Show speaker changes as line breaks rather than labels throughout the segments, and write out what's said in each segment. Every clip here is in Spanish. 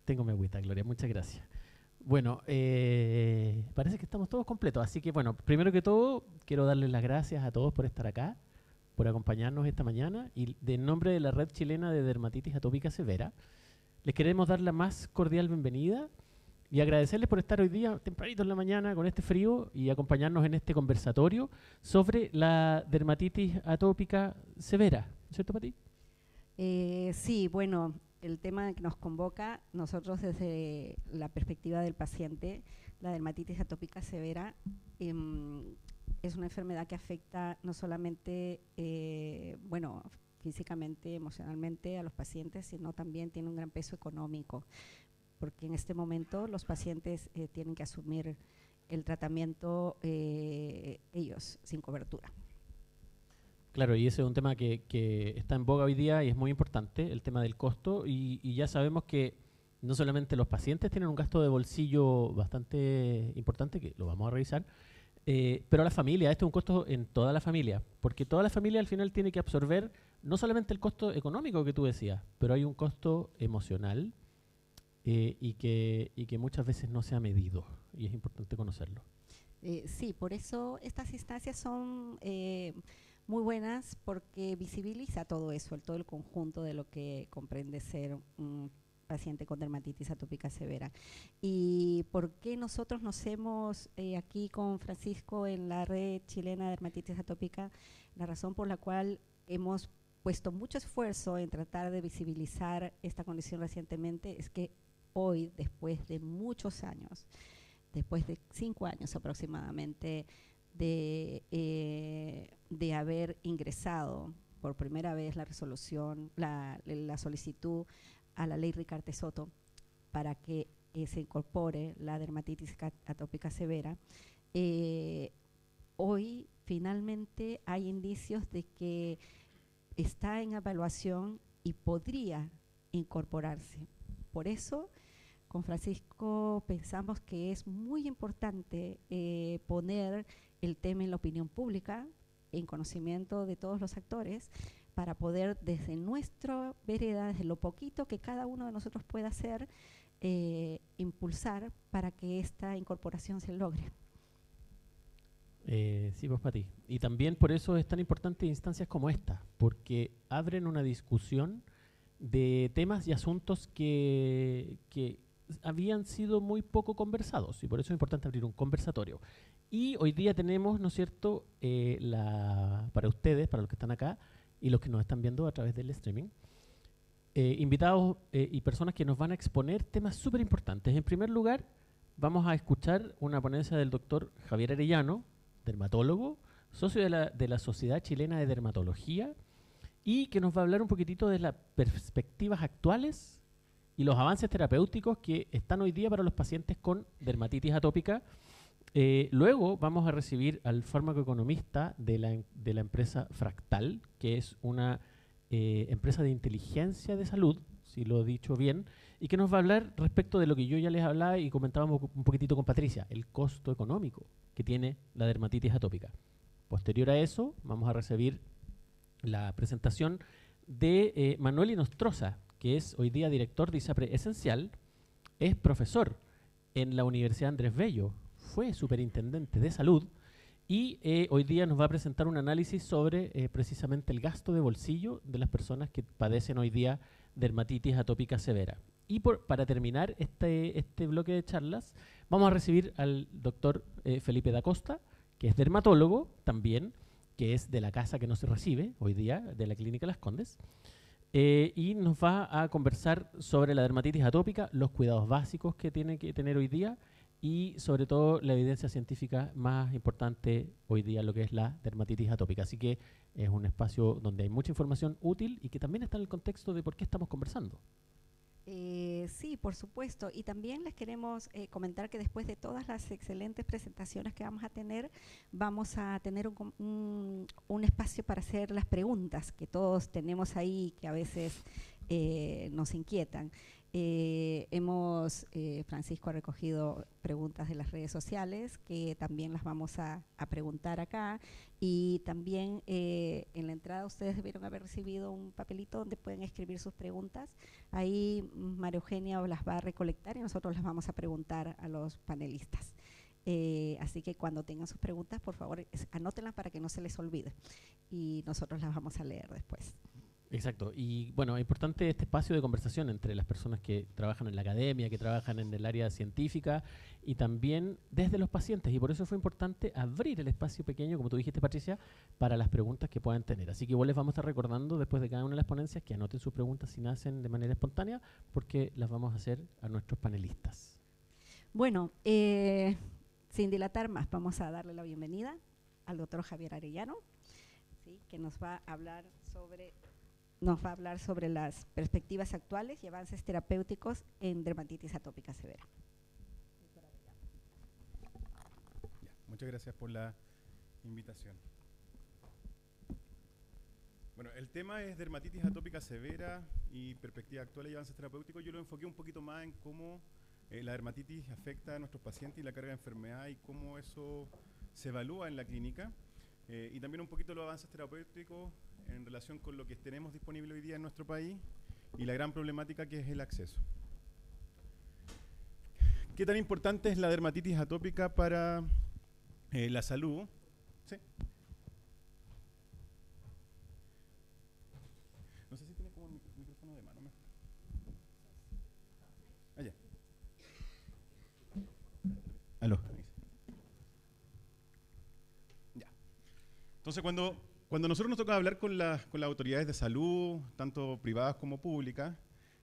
Tengo mi agüita, Gloria, muchas gracias. Bueno, parece que estamos todos completos, así que bueno, primero que todo, quiero darles las gracias a todos por estar acá, por acompañarnos esta mañana y en nombre de la Red Chilena de Dermatitis Atópica Severa, les queremos dar la más cordial bienvenida y agradecerles por estar hoy día tempranito en la mañana con este frío y acompañarnos en este conversatorio sobre la dermatitis atópica severa, ¿cierto, Pati?
Sí, bueno, el tema que nos convoca, nosotros desde la perspectiva del paciente, la dermatitis atópica severa es una enfermedad que afecta no solamente, bueno, físicamente, emocionalmente a los pacientes, sino también tiene un gran peso económico, porque en este momento los pacientes tienen que asumir el tratamiento ellos, sin cobertura.
Claro, y ese es un tema que está en boga hoy día y es muy importante, el tema del costo, y ya sabemos que no solamente los pacientes tienen un gasto de bolsillo bastante importante, que lo vamos a revisar, pero la familia, este es un costo en toda la familia, porque toda la familia al final tiene que absorber no solamente el costo económico que tú decías, pero hay un costo emocional y que muchas veces no se ha medido, y es importante conocerlo.
Sí, por eso estas instancias son muy buenas porque visibiliza todo eso, todo el conjunto de lo que comprende ser un paciente con dermatitis atópica severa. ¿Y por qué nosotros nos hemos aquí con Francisco en la red chilena de dermatitis atópica? La razón por la cual hemos puesto mucho esfuerzo en tratar de visibilizar esta condición recientemente es que hoy, después de muchos años, después de 5 años aproximadamente de haber ingresado por primera vez la resolución, la solicitud a la ley Ricarte-Soto para que se incorpore la dermatitis atópica severa, hoy finalmente hay indicios de que está en evaluación y podría incorporarse. Por eso, con Francisco pensamos que es muy importante poner el tema en la opinión pública, en conocimiento de todos los actores, para poder desde nuestra vereda, desde lo poquito que cada uno de nosotros pueda hacer, impulsar para que esta incorporación se logre.
Sí, pues para ti. Y también por eso es tan importante instancias como esta, porque abren una discusión de temas y asuntos que habían sido muy poco conversados y por eso es importante abrir un conversatorio. Y hoy día tenemos, ¿no es cierto?, para ustedes, para los que están acá y los que nos están viendo a través del streaming, invitados y personas que nos van a exponer temas súper importantes. En primer lugar, vamos a escuchar una ponencia del doctor Javier Arellano, dermatólogo, socio de la Sociedad Chilena de Dermatología, y que nos va a hablar un poquitito de las perspectivas actuales y los avances terapéuticos que están hoy día para los pacientes con dermatitis atópica. Luego vamos a recibir al farmacoeconomista de la empresa Fractal, que es una empresa de inteligencia de salud, si lo he dicho bien, y que nos va a hablar respecto de lo que yo ya les hablaba y comentábamos un poquitito con Patricia, el costo económico que tiene la dermatitis atópica. Posterior a eso, vamos a recibir la presentación de Manuel Inostroza, que es hoy día director de ISAPRE Esencial, es profesor en la Universidad Andrés Bello, fue superintendente de salud y hoy día nos va a presentar un análisis sobre precisamente el gasto de bolsillo de las personas que padecen hoy día dermatitis atópica severa. Y para terminar este bloque de charlas, vamos a recibir al doctor Felipe da Costa, que es dermatólogo también, que es de la casa que nos recibe hoy día, de la Clínica Las Condes, y nos va a conversar sobre la dermatitis atópica, los cuidados básicos que tiene que tener hoy día y sobre todo la evidencia científica más importante hoy día, lo que es la dermatitis atópica. Así que es un espacio donde hay mucha información útil y que también está en el contexto de por qué estamos conversando.
Sí, por supuesto. Y también les queremos comentar que después de todas las excelentes presentaciones que vamos a tener un espacio para hacer las preguntas que todos tenemos ahí, que a veces nos inquietan. Francisco ha recogido preguntas de las redes sociales que también las vamos a preguntar acá, y también en la entrada ustedes debieron haber recibido un papelito donde pueden escribir sus preguntas. Ahí María Eugenia las va a recolectar y nosotros las vamos a preguntar a los panelistas. Así que cuando tengan sus preguntas, por favor, anótenlas para que no se les olvide y nosotros las vamos a leer después.
Exacto, y bueno, es importante este espacio de conversación entre las personas que trabajan en la academia, que trabajan en el área científica y también desde los pacientes, y por eso fue importante abrir el espacio pequeño, como tú dijiste, Patricia, para las preguntas que puedan tener. Así que igual les vamos a estar recordando después de cada una de las ponencias que anoten sus preguntas si nacen de manera espontánea, porque las vamos a hacer a nuestros panelistas.
Bueno, sin dilatar más, vamos a darle la bienvenida al doctor Javier Arellano, ¿sí?, que nos va a hablar sobre las perspectivas actuales y avances terapéuticos en dermatitis atópica severa.
Muchas gracias por la invitación. Bueno, el tema es dermatitis atópica severa y perspectivas actuales y avances terapéuticos. Yo lo enfoqué un poquito más en cómo la dermatitis afecta a nuestros pacientes y la carga de enfermedad y cómo eso se evalúa en la clínica. Y también un poquito los avances terapéuticos en relación con lo que tenemos disponible hoy día en nuestro país y la gran problemática que es el acceso. ¿Qué tan importante es la dermatitis atópica para la salud? ¿Sí? No sé si tiene como el micrófono de mano mejor. Allá. Aló. Ya. Entonces, cuando nosotros nos toca hablar con las autoridades de salud, tanto privadas como públicas,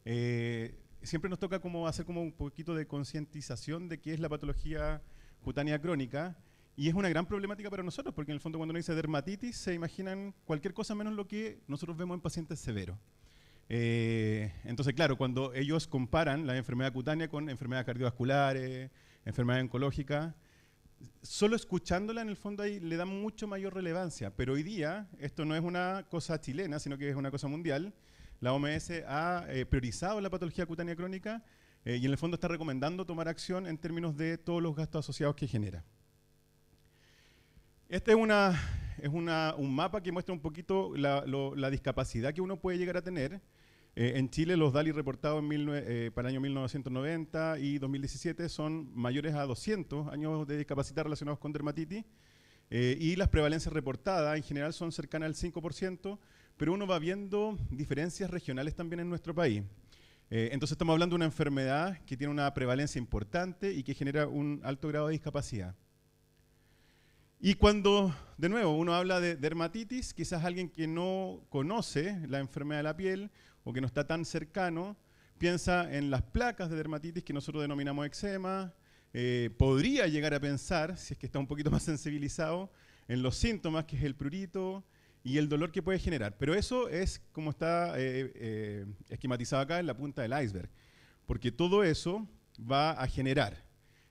siempre nos toca como hacer como un poquito de concientización de qué es la patología cutánea crónica, y es una gran problemática para nosotros, porque en el fondo cuando uno dice dermatitis se imaginan cualquier cosa menos lo que nosotros vemos en pacientes severos. Entonces, claro, cuando ellos comparan la enfermedad cutánea con enfermedades cardiovasculares, enfermedades oncológicas, solo escuchándola en el fondo ahí le da mucho mayor relevancia, pero hoy día esto no es una cosa chilena, sino que es una cosa mundial. La OMS ha priorizado la patología cutánea crónica y en el fondo está recomendando tomar acción en términos de todos los gastos asociados que genera. Este es un mapa que muestra un poquito la discapacidad que uno puede llegar a tener. En Chile los DALY reportados para el año 1990 y 2017 son mayores a 200 años de discapacidad relacionados con dermatitis, y las prevalencias reportadas en general son cercanas al 5%, pero uno va viendo diferencias regionales también en nuestro país. Entonces estamos hablando de una enfermedad que tiene una prevalencia importante y que genera un alto grado de discapacidad. Y cuando, de nuevo, uno habla de dermatitis, quizás alguien que no conoce la enfermedad de la piel o que no está tan cercano, piensa en las placas de dermatitis que nosotros denominamos eczema, podría llegar a pensar, si es que está un poquito más sensibilizado, en los síntomas, que es el prurito y el dolor que puede generar. Pero eso es como está esquematizado acá en la punta del iceberg, porque todo eso va a generar,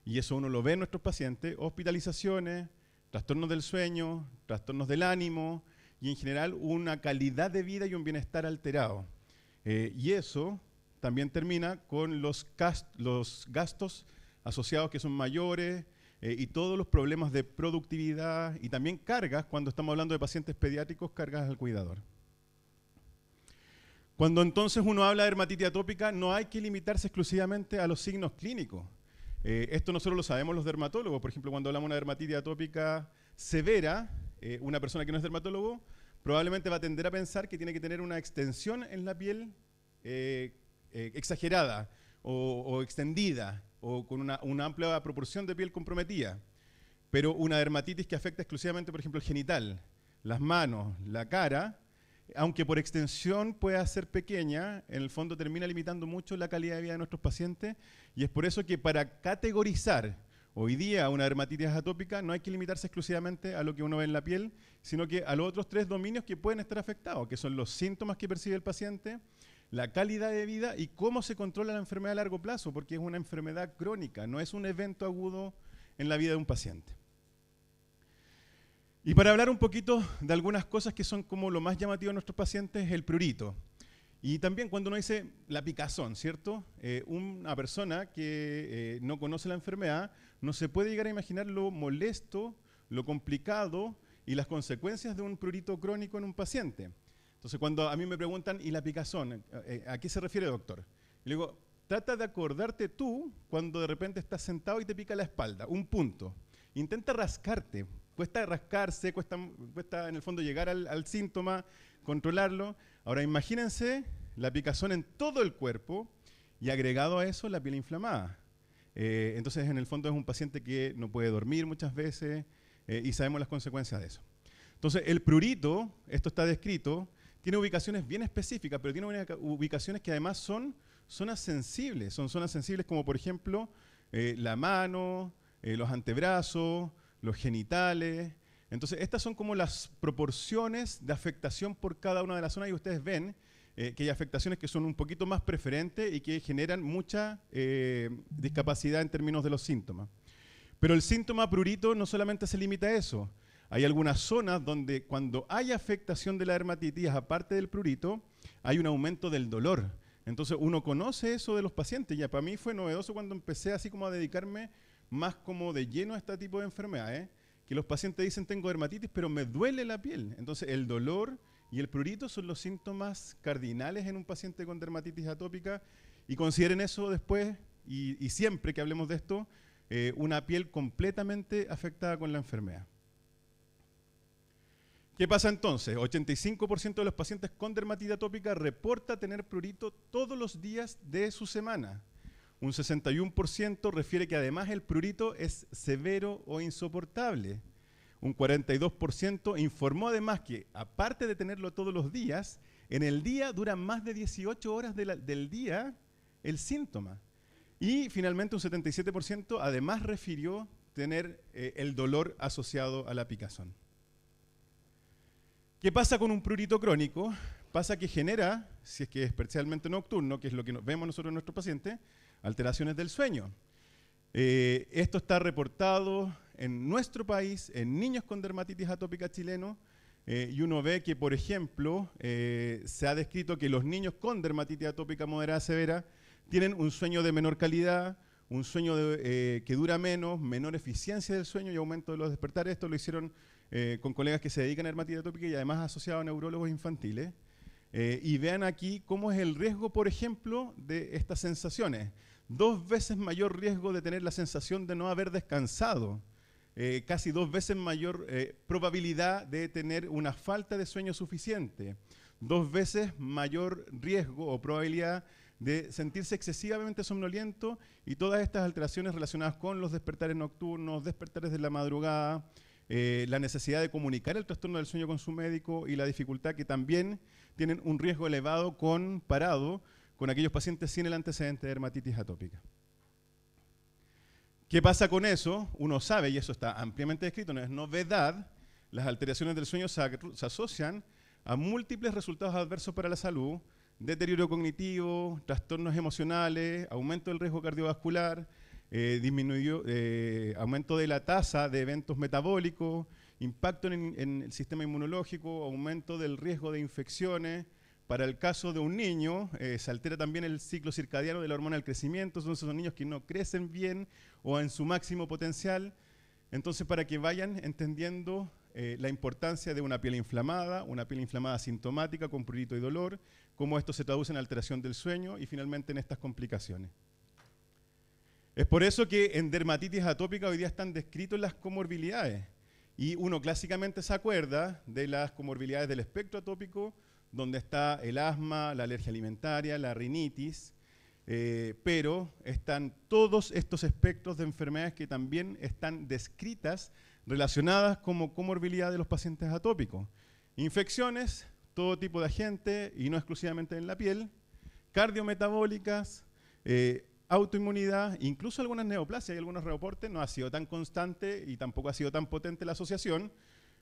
y eso uno lo ve en nuestros pacientes, hospitalizaciones, trastornos del sueño, trastornos del ánimo y en general una calidad de vida y un bienestar alterado. Y eso también termina con los gastos asociados que son mayores y todos los problemas de productividad y también cargas, cuando estamos hablando de pacientes pediátricos, cargas al cuidador. Cuando entonces uno habla de dermatitis atópica, no hay que limitarse exclusivamente a los signos clínicos. Esto nosotros lo sabemos los dermatólogos. Por ejemplo, cuando hablamos de una dermatitis atópica severa, una persona que no es dermatólogo probablemente va a tender a pensar que tiene que tener una extensión en la piel exagerada o extendida o con una amplia proporción de piel comprometida. Pero una dermatitis que afecta exclusivamente, por ejemplo, el genital, las manos, la cara, aunque por extensión pueda ser pequeña, en el fondo termina limitando mucho la calidad de vida de nuestros pacientes, y es por eso que para categorizar hoy día una dermatitis atópica no hay que limitarse exclusivamente a lo que uno ve en la piel, sino que a los otros 3 dominios que pueden estar afectados, que son los síntomas que percibe el paciente, la calidad de vida y cómo se controla la enfermedad a largo plazo, porque es una enfermedad crónica, no es un evento agudo en la vida de un paciente. Y para hablar un poquito de algunas cosas que son como lo más llamativo de nuestros pacientes, el prurito. Y también cuando uno dice la picazón, ¿cierto? Una persona que no conoce la enfermedad no se puede llegar a imaginar lo molesto, lo complicado y las consecuencias de un prurito crónico en un paciente. Entonces, cuando a mí me preguntan, ¿y la picazón? ¿A qué se refiere, doctor? Y le digo, trata de acordarte tú cuando de repente estás sentado y te pica la espalda, un punto. Intenta rascarte. Cuesta rascarse, cuesta en el fondo llegar al síntoma, controlarlo. Ahora imagínense la picazón en todo el cuerpo y agregado a eso la piel inflamada. Entonces en el fondo es un paciente que no puede dormir muchas veces y sabemos las consecuencias de eso. Entonces el prurito, esto está descrito, tiene ubicaciones bien específicas, pero tiene ubicaciones que además son zonas sensibles. Son zonas sensibles como por ejemplo la mano, los antebrazos, los genitales. Entonces, estas son como las proporciones de afectación por cada una de las zonas y ustedes ven que hay afectaciones que son un poquito más preferentes y que generan mucha discapacidad en términos de los síntomas. Pero el síntoma prurito no solamente se limita a eso. Hay algunas zonas donde cuando hay afectación de la dermatitis, aparte del prurito, hay un aumento del dolor. Entonces, uno conoce eso de los pacientes. Ya para mí fue novedoso cuando empecé así como a dedicarme más como de lleno a este tipo de enfermedades, que los pacientes dicen tengo dermatitis, pero me duele la piel. Entonces el dolor y el prurito son los síntomas cardinales en un paciente con dermatitis atópica y consideren eso después y siempre que hablemos de esto, una piel completamente afectada con la enfermedad. ¿Qué pasa entonces? 85% de los pacientes con dermatitis atópica reporta tener prurito todos los días de su semana. Un 61% refiere que además el prurito es severo o insoportable. Un 42% informó además que, aparte de tenerlo todos los días, en el día duran más de 18 horas del día el síntoma. Y finalmente un 77% además refirió tener el dolor asociado a la picazón. ¿Qué pasa con un prurito crónico? Pasa que genera, si es que es especialmente nocturno, que es lo que vemos nosotros en nuestros pacientes, alteraciones del sueño. Esto está reportado en nuestro país, en niños con dermatitis atópica chilenos, y uno ve que, por ejemplo, se ha descrito que los niños con dermatitis atópica moderada severa tienen un sueño de menor calidad, un sueño que dura menos, menor eficiencia del sueño y aumento de los despertares. Esto lo hicieron con colegas que se dedican a dermatitis atópica y además asociado a neurólogos infantiles. Y vean aquí cómo es el riesgo, por ejemplo, de estas sensaciones. 2 veces mayor riesgo de tener la sensación de no haber descansado. Casi 2 veces mayor probabilidad de tener una falta de sueño suficiente. 2 veces mayor riesgo o probabilidad de sentirse excesivamente somnoliento y todas estas alteraciones relacionadas con los despertares nocturnos, despertares de la madrugada, la necesidad de comunicar el trastorno del sueño con su médico y la dificultad que también tienen un riesgo elevado comparado con aquellos pacientes sin el antecedente de dermatitis atópica. ¿Qué pasa con eso? Uno sabe, y eso está ampliamente descrito, no es novedad, las alteraciones del sueño se asocian a múltiples resultados adversos para la salud, deterioro cognitivo, trastornos emocionales, aumento del riesgo cardiovascular, aumento de la tasa de eventos metabólicos, impacto en el sistema inmunológico, aumento del riesgo de infecciones. Para el caso de un niño, se altera también el ciclo circadiano de la hormona del crecimiento, entonces son niños que no crecen bien o en su máximo potencial. Entonces, para que vayan entendiendo la importancia de una piel inflamada sintomática con prurito y dolor, cómo esto se traduce en alteración del sueño y finalmente en estas complicaciones. Es por eso que en dermatitis atópica hoy día están descritas las comorbilidades y uno clásicamente se acuerda de las comorbilidades del espectro atópico, donde está el asma, la alergia alimentaria, la rinitis, pero están todos estos espectros de enfermedades que también están descritas relacionadas como comorbilidad de los pacientes atópicos. Infecciones, todo tipo de agente y no exclusivamente en la piel, cardiometabólicas, autoinmunidad, incluso algunas neoplasias y algunos reportes. No ha sido tan constante y tampoco ha sido tan potente la asociación,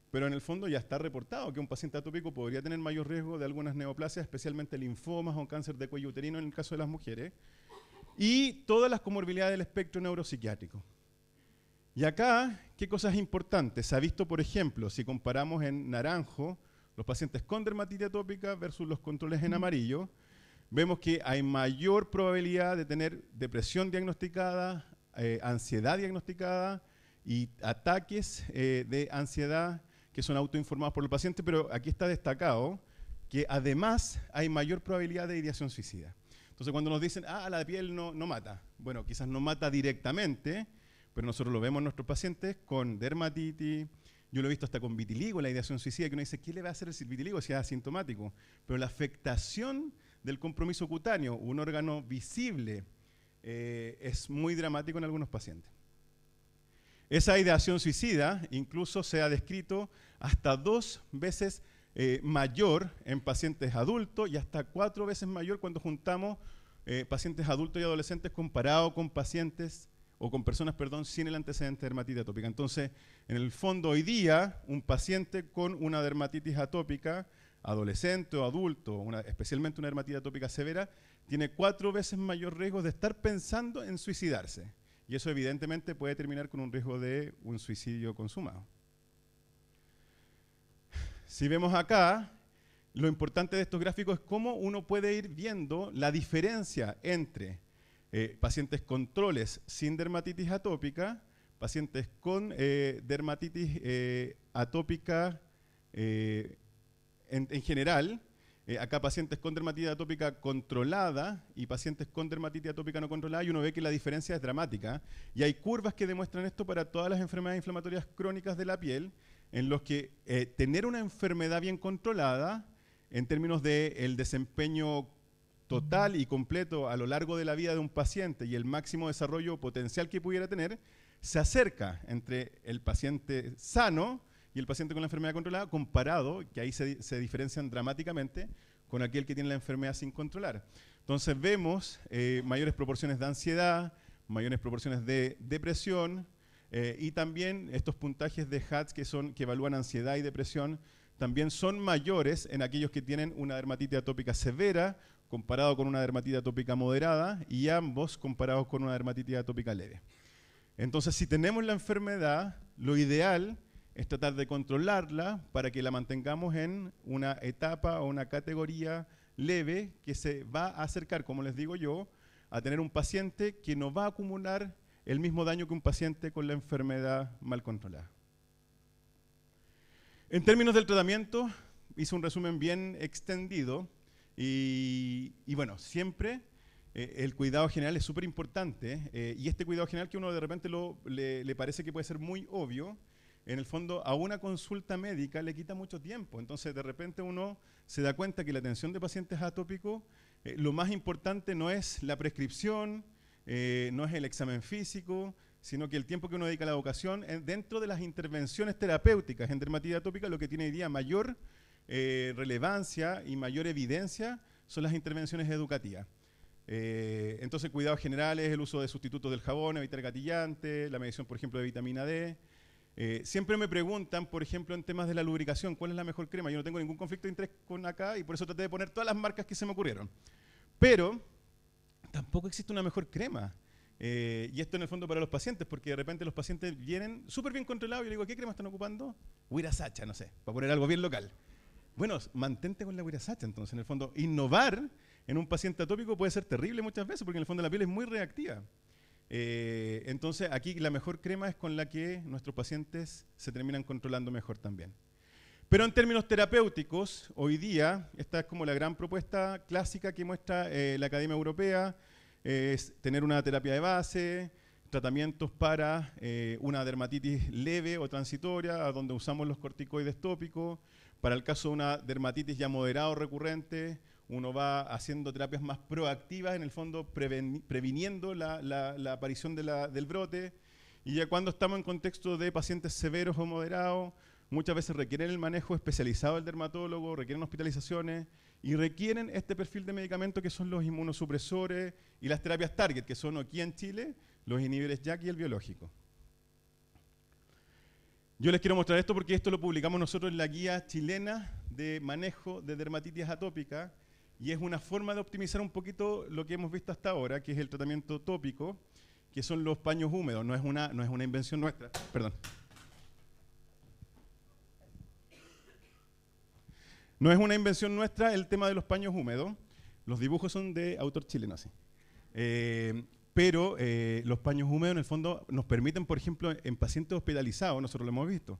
pero en el fondo ya está reportado que un paciente atópico podría tener mayor riesgo de algunas neoplasias, especialmente linfomas o cáncer de cuello uterino en el caso de las mujeres, y todas las comorbilidades del espectro neuropsiquiátrico. Y acá, ¿qué cosas importantes? Se ha visto, por ejemplo, si comparamos en naranjo los pacientes con dermatitis atópica versus los controles en amarillo, vemos que hay mayor probabilidad de tener depresión diagnosticada, ansiedad diagnosticada y ataques de ansiedad que son autoinformados por el paciente, pero aquí está destacado que además hay mayor probabilidad de ideación suicida. Entonces cuando nos dicen, la piel no mata, bueno, quizás no mata directamente, pero nosotros lo vemos en nuestros pacientes con dermatitis, yo lo he visto hasta con vitiligo, la ideación suicida, que uno dice, ¿qué le va a hacer el vitiligo si es asintomático? Pero la afectación del compromiso cutáneo, un órgano visible, es muy dramático en algunos pacientes. Esa ideación suicida incluso se ha descrito hasta 2 veces mayor en pacientes adultos y hasta 4 veces mayor cuando juntamos pacientes adultos y adolescentes comparado con pacientes o con personas, sin el antecedente de dermatitis atópica. Entonces, en el fondo hoy día, un paciente con una dermatitis atópica, adolescente o adulto, especialmente una dermatitis atópica severa, tiene 4 veces mayor riesgo de estar pensando en suicidarse. Y eso evidentemente puede terminar con un riesgo de un suicidio consumado. Si vemos acá, lo importante de estos gráficos es cómo uno puede ir viendo la diferencia entre pacientes controles sin dermatitis atópica, pacientes con dermatitis atópica en general, acá pacientes con dermatitis atópica controlada y pacientes con dermatitis atópica no controlada, y uno ve que la diferencia es dramática. Y hay curvas que demuestran esto para todas las enfermedades inflamatorias crónicas de la piel, en los que tener una enfermedad bien controlada, en términos del desempeño total y completo a lo largo de la vida de un paciente y el máximo desarrollo potencial que pudiera tener, se acerca entre el paciente sano y el paciente con la enfermedad controlada, comparado, que ahí se diferencian dramáticamente, con aquel que tiene la enfermedad sin controlar. Entonces vemos mayores proporciones de ansiedad, mayores proporciones de depresión, y también estos puntajes de HATS que evalúan ansiedad y depresión, también son mayores en aquellos que tienen una dermatitis atópica severa, comparado con una dermatitis atópica moderada, y ambos comparados con una dermatitis atópica leve. Entonces, si tenemos la enfermedad, lo ideal es tratar de controlarla para que la mantengamos en una etapa o una categoría leve que se va a acercar, como les digo yo, a tener un paciente que no va a acumular el mismo daño que un paciente con la enfermedad mal controlada. En términos del tratamiento, hice un resumen bien extendido y bueno, siempre el cuidado general es súper importante, y este cuidado general que uno de repente le parece que puede ser muy obvio, en el fondo a una consulta médica le quita mucho tiempo. Entonces de repente uno se da cuenta que la atención de pacientes atópicos, lo más importante no es la prescripción, no es el examen físico, sino que el tiempo que uno dedica a la educación, dentro de las intervenciones terapéuticas en dermatitis atópica, lo que tiene hoy día mayor relevancia y mayor evidencia son las intervenciones educativas. Entonces, cuidados generales, el uso de sustitutos del jabón, evitar gatillante, la medición, por ejemplo, de vitamina D. Siempre me preguntan, por ejemplo, en temas de la lubricación, ¿cuál es la mejor crema? Yo no tengo ningún conflicto de interés con acá y por eso traté de poner todas las marcas que se me ocurrieron. Pero tampoco existe una mejor crema. Y esto en el fondo para los pacientes, porque de repente los pacientes vienen súper bien controlados y yo le digo, ¿qué crema están ocupando? Wirasacha, no sé, para poner algo bien local. Bueno, mantente con la Wirasacha, entonces en el fondo innovar en un paciente atópico puede ser terrible muchas veces, porque en el fondo la piel es muy reactiva. Entonces aquí la mejor crema es con la que nuestros pacientes se terminan controlando mejor también. Pero en términos terapéuticos, hoy día, esta es como la gran propuesta clásica que muestra la Academia Europea, es tener una terapia de base, tratamientos para una dermatitis leve o transitoria, donde usamos los corticoides tópicos. Para el caso de una dermatitis ya moderada o recurrente, uno va haciendo terapias más proactivas, en el fondo previniendo la aparición del brote. Y ya cuando estamos en contexto de pacientes severos o moderados, muchas veces requieren el manejo especializado del dermatólogo, requieren hospitalizaciones y requieren este perfil de medicamentos que son los inmunosupresores y las terapias target, que son aquí en Chile los inhibidores JAK y el biológico. Yo les quiero mostrar esto porque esto lo publicamos nosotros en la guía chilena de manejo de dermatitis atópica y es una forma de optimizar un poquito lo que hemos visto hasta ahora, que es el tratamiento tópico, que son los paños húmedos. No es una invención nuestra, perdón. No es una invención nuestra el tema de los paños húmedos. Los dibujos son de autor chileno, sí. Pero los paños húmedos en el fondo nos permiten, por ejemplo, en pacientes hospitalizados, nosotros lo hemos visto,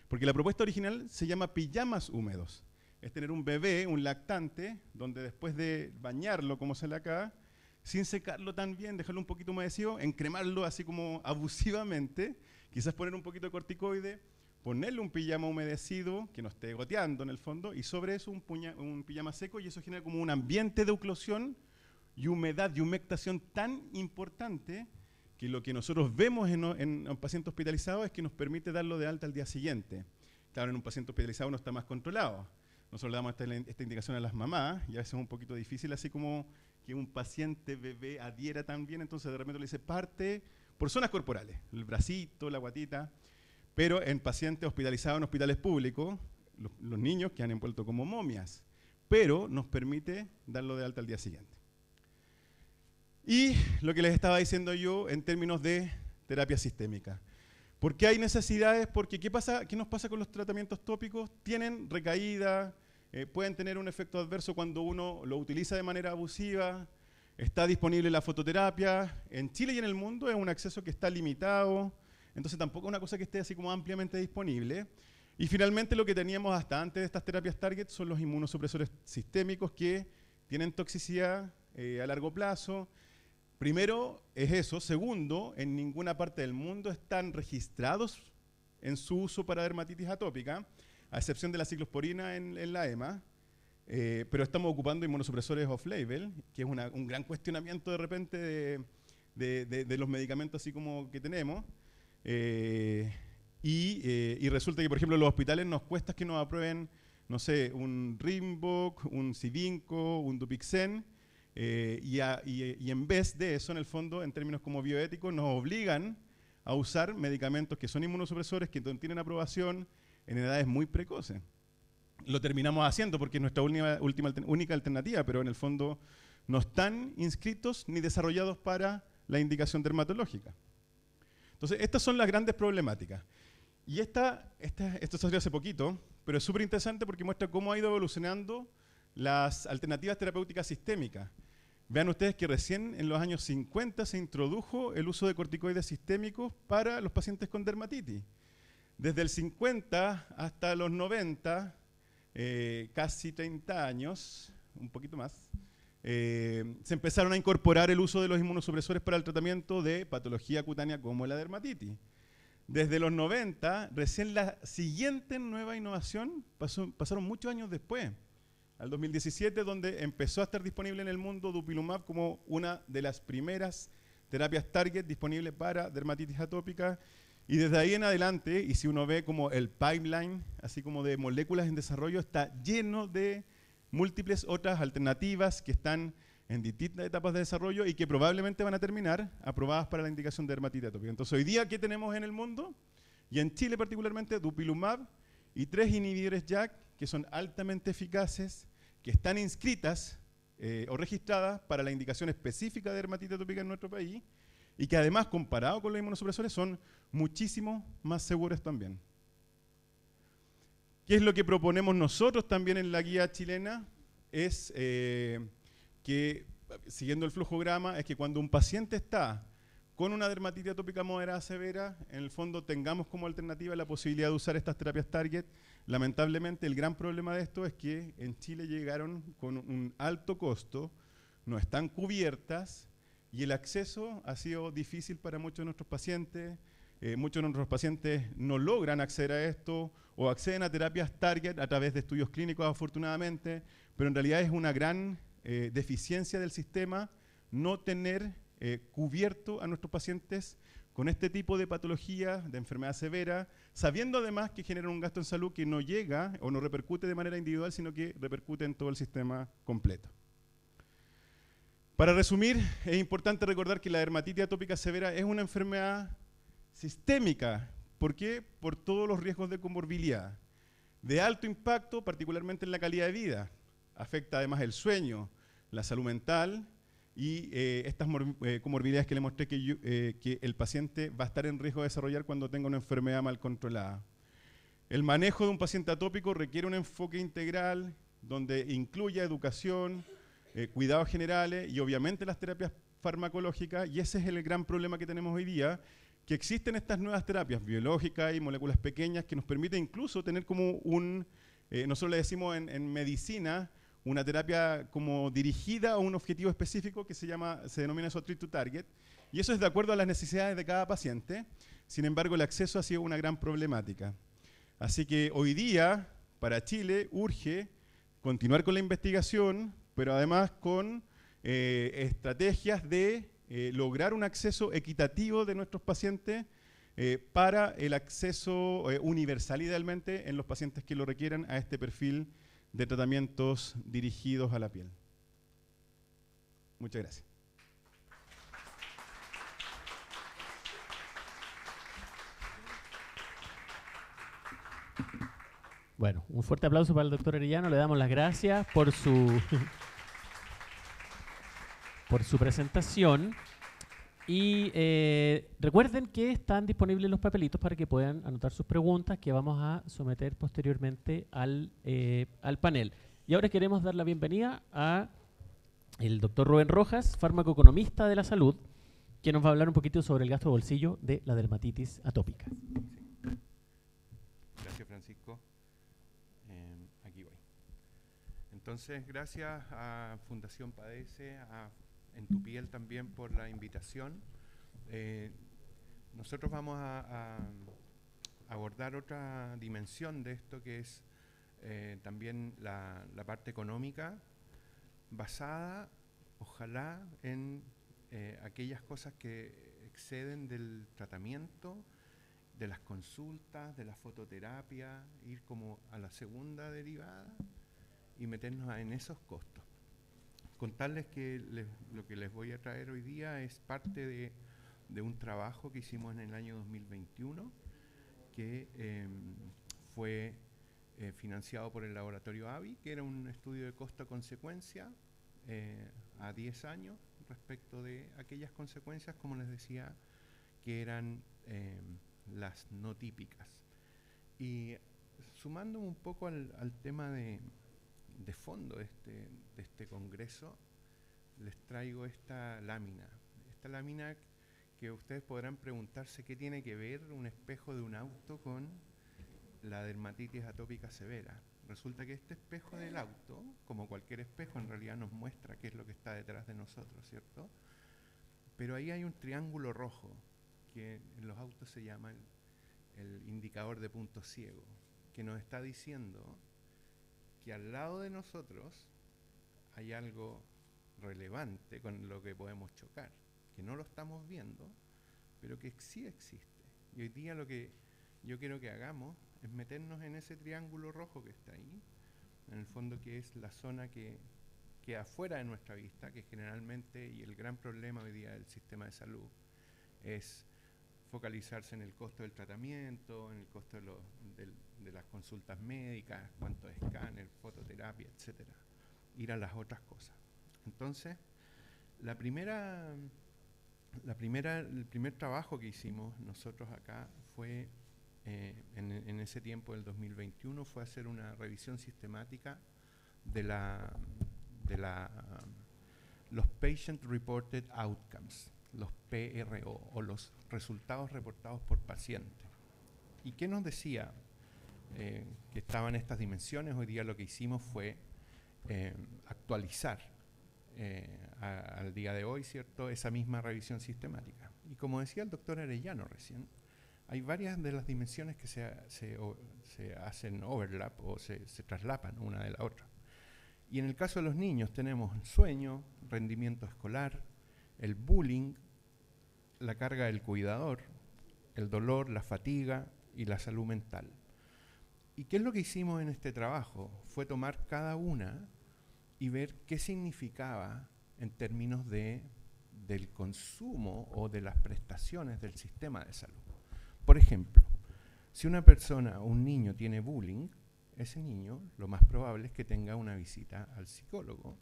porque la propuesta original se llama pijamas húmedos. Es tener un bebé, un lactante, donde después de bañarlo, como sale acá, sin secarlo tan bien, dejarlo un poquito humedecido, encremarlo así como abusivamente, quizás poner un poquito de corticoide, ponerle un pijama humedecido, que no esté goteando en el fondo, y sobre eso un pijama seco, y eso genera como un ambiente de oclusión y humedad y humectación tan importante que lo que nosotros vemos en un paciente hospitalizado es que nos permite darlo de alta al día siguiente. Claro, en un paciente hospitalizado no está más controlado. Nosotros le damos esta indicación a las mamás, y a veces es un poquito difícil, así como que un paciente bebé adhiera tan bien, entonces de repente le dice parte por zonas corporales, el bracito, la guatita, pero en pacientes hospitalizados en hospitales públicos, los niños quedan envueltos como momias, pero nos permite darlo de alta al día siguiente. Y lo que les estaba diciendo yo en términos de terapia sistémica. ¿Por qué hay necesidades? Porque ¿qué nos pasa con los tratamientos tópicos? Tienen recaída, pueden tener un efecto adverso cuando uno lo utiliza de manera abusiva. Está disponible la fototerapia. En Chile y en el mundo es un acceso que está limitado. Entonces tampoco es una cosa que esté así como ampliamente disponible. Y finalmente lo que teníamos hasta antes de estas terapias target son los inmunosupresores sistémicos que tienen toxicidad a largo plazo. Primero es eso. Segundo, en ninguna parte del mundo están registrados en su uso para dermatitis atópica, a excepción de la ciclosporina en la EMA, pero estamos ocupando inmunosupresores off-label, que es un gran cuestionamiento de repente de los medicamentos así como que tenemos, y resulta que, por ejemplo, los hospitales nos cuesta que nos aprueben, no sé, un Rinvoq, un Cibinco, un Dupixent, y en vez de eso, en el fondo, en términos como bioéticos, nos obligan a usar medicamentos que son inmunosupresores, que no tienen aprobación en edades muy precoces. Lo terminamos haciendo porque es nuestra única alternativa, pero en el fondo no están inscritos ni desarrollados para la indicación dermatológica. Entonces, estas son las grandes problemáticas. Y esto salió hace poquito, pero es súper interesante porque muestra cómo ha ido evolucionando las alternativas terapéuticas sistémicas. Vean ustedes que recién en los años 50 se introdujo el uso de corticoides sistémicos para los pacientes con dermatitis. Desde el 50 hasta los 90, casi 30 años, un poquito más, se empezaron a incorporar el uso de los inmunosupresores para el tratamiento de patología cutánea como la dermatitis. Desde los 90, recién la siguiente nueva innovación pasaron muchos años después, al 2017, donde empezó a estar disponible en el mundo Dupilumab como una de las primeras terapias target disponibles para dermatitis atópica. Y desde ahí en adelante, y si uno ve como el pipeline, así como de moléculas en desarrollo, está lleno de múltiples otras alternativas que están en distintas etapas de desarrollo y que probablemente van a terminar aprobadas para la indicación de dermatitis atópica. Entonces, hoy día, ¿qué tenemos en el mundo? Y en Chile particularmente, Dupilumab y 3 inhibidores JAK, que son altamente eficaces, que están inscritas o registradas para la indicación específica de dermatitis atópica en nuestro país, y que además, comparado con los inmunosupresores, son muchísimo más seguros también. ¿Qué es lo que proponemos nosotros también en la guía chilena? Es que, siguiendo el flujograma, es que cuando un paciente está con una dermatitis atópica moderada severa, en el fondo tengamos como alternativa la posibilidad de usar estas terapias target. Lamentablemente, el gran problema de esto es que en Chile llegaron con un alto costo, no están cubiertas, y el acceso ha sido difícil para muchos de nuestros pacientes. Muchos de nuestros pacientes no logran acceder a esto o acceden a terapias target a través de estudios clínicos, afortunadamente, pero en realidad es una gran deficiencia del sistema no tener cubierto a nuestros pacientes con este tipo de patología, de enfermedad severa, sabiendo además que generan un gasto en salud que no llega o no repercute de manera individual, sino que repercute en todo el sistema completo. Para resumir, es importante recordar que la dermatitis atópica severa es una enfermedad sistémica. ¿Por qué? Por todos los riesgos de comorbilidad. De alto impacto, particularmente en la calidad de vida. Afecta además el sueño, la salud mental y estas comorbilidades que le mostré que el paciente va a estar en riesgo de desarrollar cuando tenga una enfermedad mal controlada. El manejo de un paciente atópico requiere un enfoque integral donde incluya educación, cuidados generales y obviamente las terapias farmacológicas, y ese es el gran problema que tenemos hoy día, que existen estas nuevas terapias biológicas y moléculas pequeñas que nos permiten incluso tener como nosotros le decimos en medicina, una terapia como dirigida a un objetivo específico que se denomina eso treat to target, y eso es de acuerdo a las necesidades de cada paciente. Sin embargo, el acceso ha sido una gran problemática. Así que hoy día, para Chile, urge continuar con la investigación, pero además con estrategias de lograr un acceso equitativo de nuestros pacientes para el acceso universal idealmente en los pacientes que lo requieran a este perfil de tratamientos dirigidos a la piel. Muchas gracias.
Bueno, un fuerte aplauso para el doctor Arellano. Le damos las gracias por su presentación. Y recuerden que están disponibles los papelitos para que puedan anotar sus preguntas que vamos a someter posteriormente al panel. Y ahora queremos dar la bienvenida a el doctor Rubén Rojas, farmacoeconomista de la salud, que nos va a hablar un poquito sobre el gasto de bolsillo de la dermatitis atópica.
Sí. Gracias, Francisco. Aquí voy. Entonces, gracias a Fundación Padece, En Tu Piel también por la invitación. Nosotros vamos a abordar otra dimensión de esto, que es también la parte económica, basada, ojalá, en aquellas cosas que exceden del tratamiento, de las consultas, de la fototerapia, ir como a la segunda derivada y meternos en esos costos. Contarles que lo que les voy a traer hoy día es parte de un trabajo que hicimos en el año 2021, que fue financiado por el laboratorio AVI, que era un estudio de costo-consecuencia a 10 años respecto de aquellas consecuencias, como les decía, que eran las no típicas. Y sumándome un poco al tema de fondo de este congreso, les traigo esta lámina. Esta lámina que ustedes podrán preguntarse qué tiene que ver un espejo de un auto con la dermatitis atópica severa. Resulta que este espejo del auto, como cualquier espejo, en realidad nos muestra qué es lo que está detrás de nosotros, ¿cierto? Pero ahí hay un triángulo rojo, que en los autos se llama el indicador de punto ciego, que nos está diciendo que al lado de nosotros hay algo relevante con lo que podemos chocar, que no lo estamos viendo, pero que sí existe. Y hoy día lo que yo quiero que hagamos es meternos en ese triángulo rojo que está ahí, en el fondo, que es la zona que queda fuera de nuestra vista, que generalmente, y el gran problema hoy día del sistema de salud, es focalizarse en el costo del tratamiento, en el costo de las consultas médicas, cuánto escáner, fototerapia, etcétera, ir a las otras cosas. Entonces, el primer trabajo que hicimos nosotros acá fue, en ese tiempo del 2021, fue hacer una revisión sistemática de los Patient Reported Outcomes, los PRO, o los resultados reportados por paciente. ¿Y qué nos decía? Que estaban estas dimensiones. Hoy día lo que hicimos fue actualizar al día de hoy, ¿cierto?, esa misma revisión sistemática. Y como decía el doctor Arellano recién, hay varias de las dimensiones que se hacen overlap o se traslapan una de la otra. Y en el caso de los niños tenemos el sueño, rendimiento escolar, el bullying, la carga del cuidador, el dolor, la fatiga y la salud mental. ¿Y qué es lo que hicimos en este trabajo? Fue tomar cada una y ver qué significaba en términos del consumo o de las prestaciones del sistema de salud. Por ejemplo, si una persona o un niño tiene bullying, ese niño lo más probable es que tenga una visita al psicólogo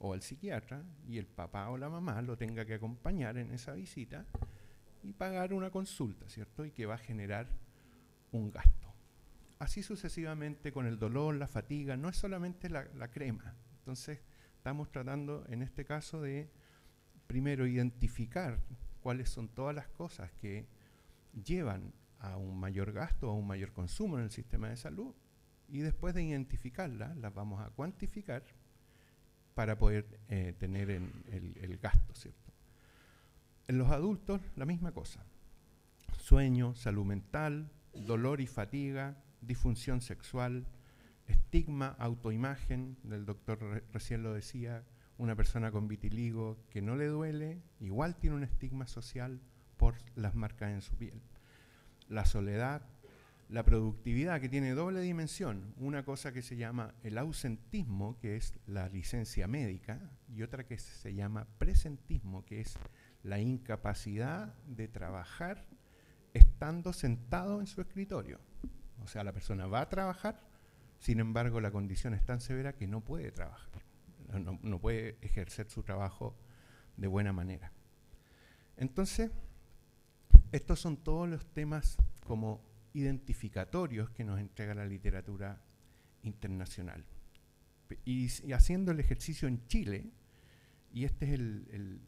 o al psiquiatra, y el papá o la mamá lo tenga que acompañar en esa visita y pagar una consulta, ¿cierto? Y que va a generar un gasto. Así sucesivamente con el dolor, la fatiga. No es solamente la crema. Entonces, estamos tratando en este caso de, primero, identificar cuáles son todas las cosas que llevan a un mayor gasto, a un mayor consumo en el sistema de salud, y después de identificarlas, las vamos a cuantificar para poder tener el gasto, ¿cierto? En los adultos, la misma cosa. Sueño, salud mental, dolor y fatiga, disfunción sexual, estigma, autoimagen, el doctor recién lo decía, una persona con vitiligo que no le duele, igual tiene un estigma social por las marcas en su piel. La soledad, la productividad, que tiene doble dimensión, una cosa que se llama el ausentismo, que es la licencia médica, y otra que se llama presentismo, que es la incapacidad de trabajar estando sentado en su escritorio. O sea, la persona va a trabajar, sin embargo la condición es tan severa que no puede trabajar, no puede ejercer su trabajo de buena manera. Entonces, estos son todos los temas como identificatorios que nos entrega la literatura internacional. Y haciendo el ejercicio en Chile, y este es el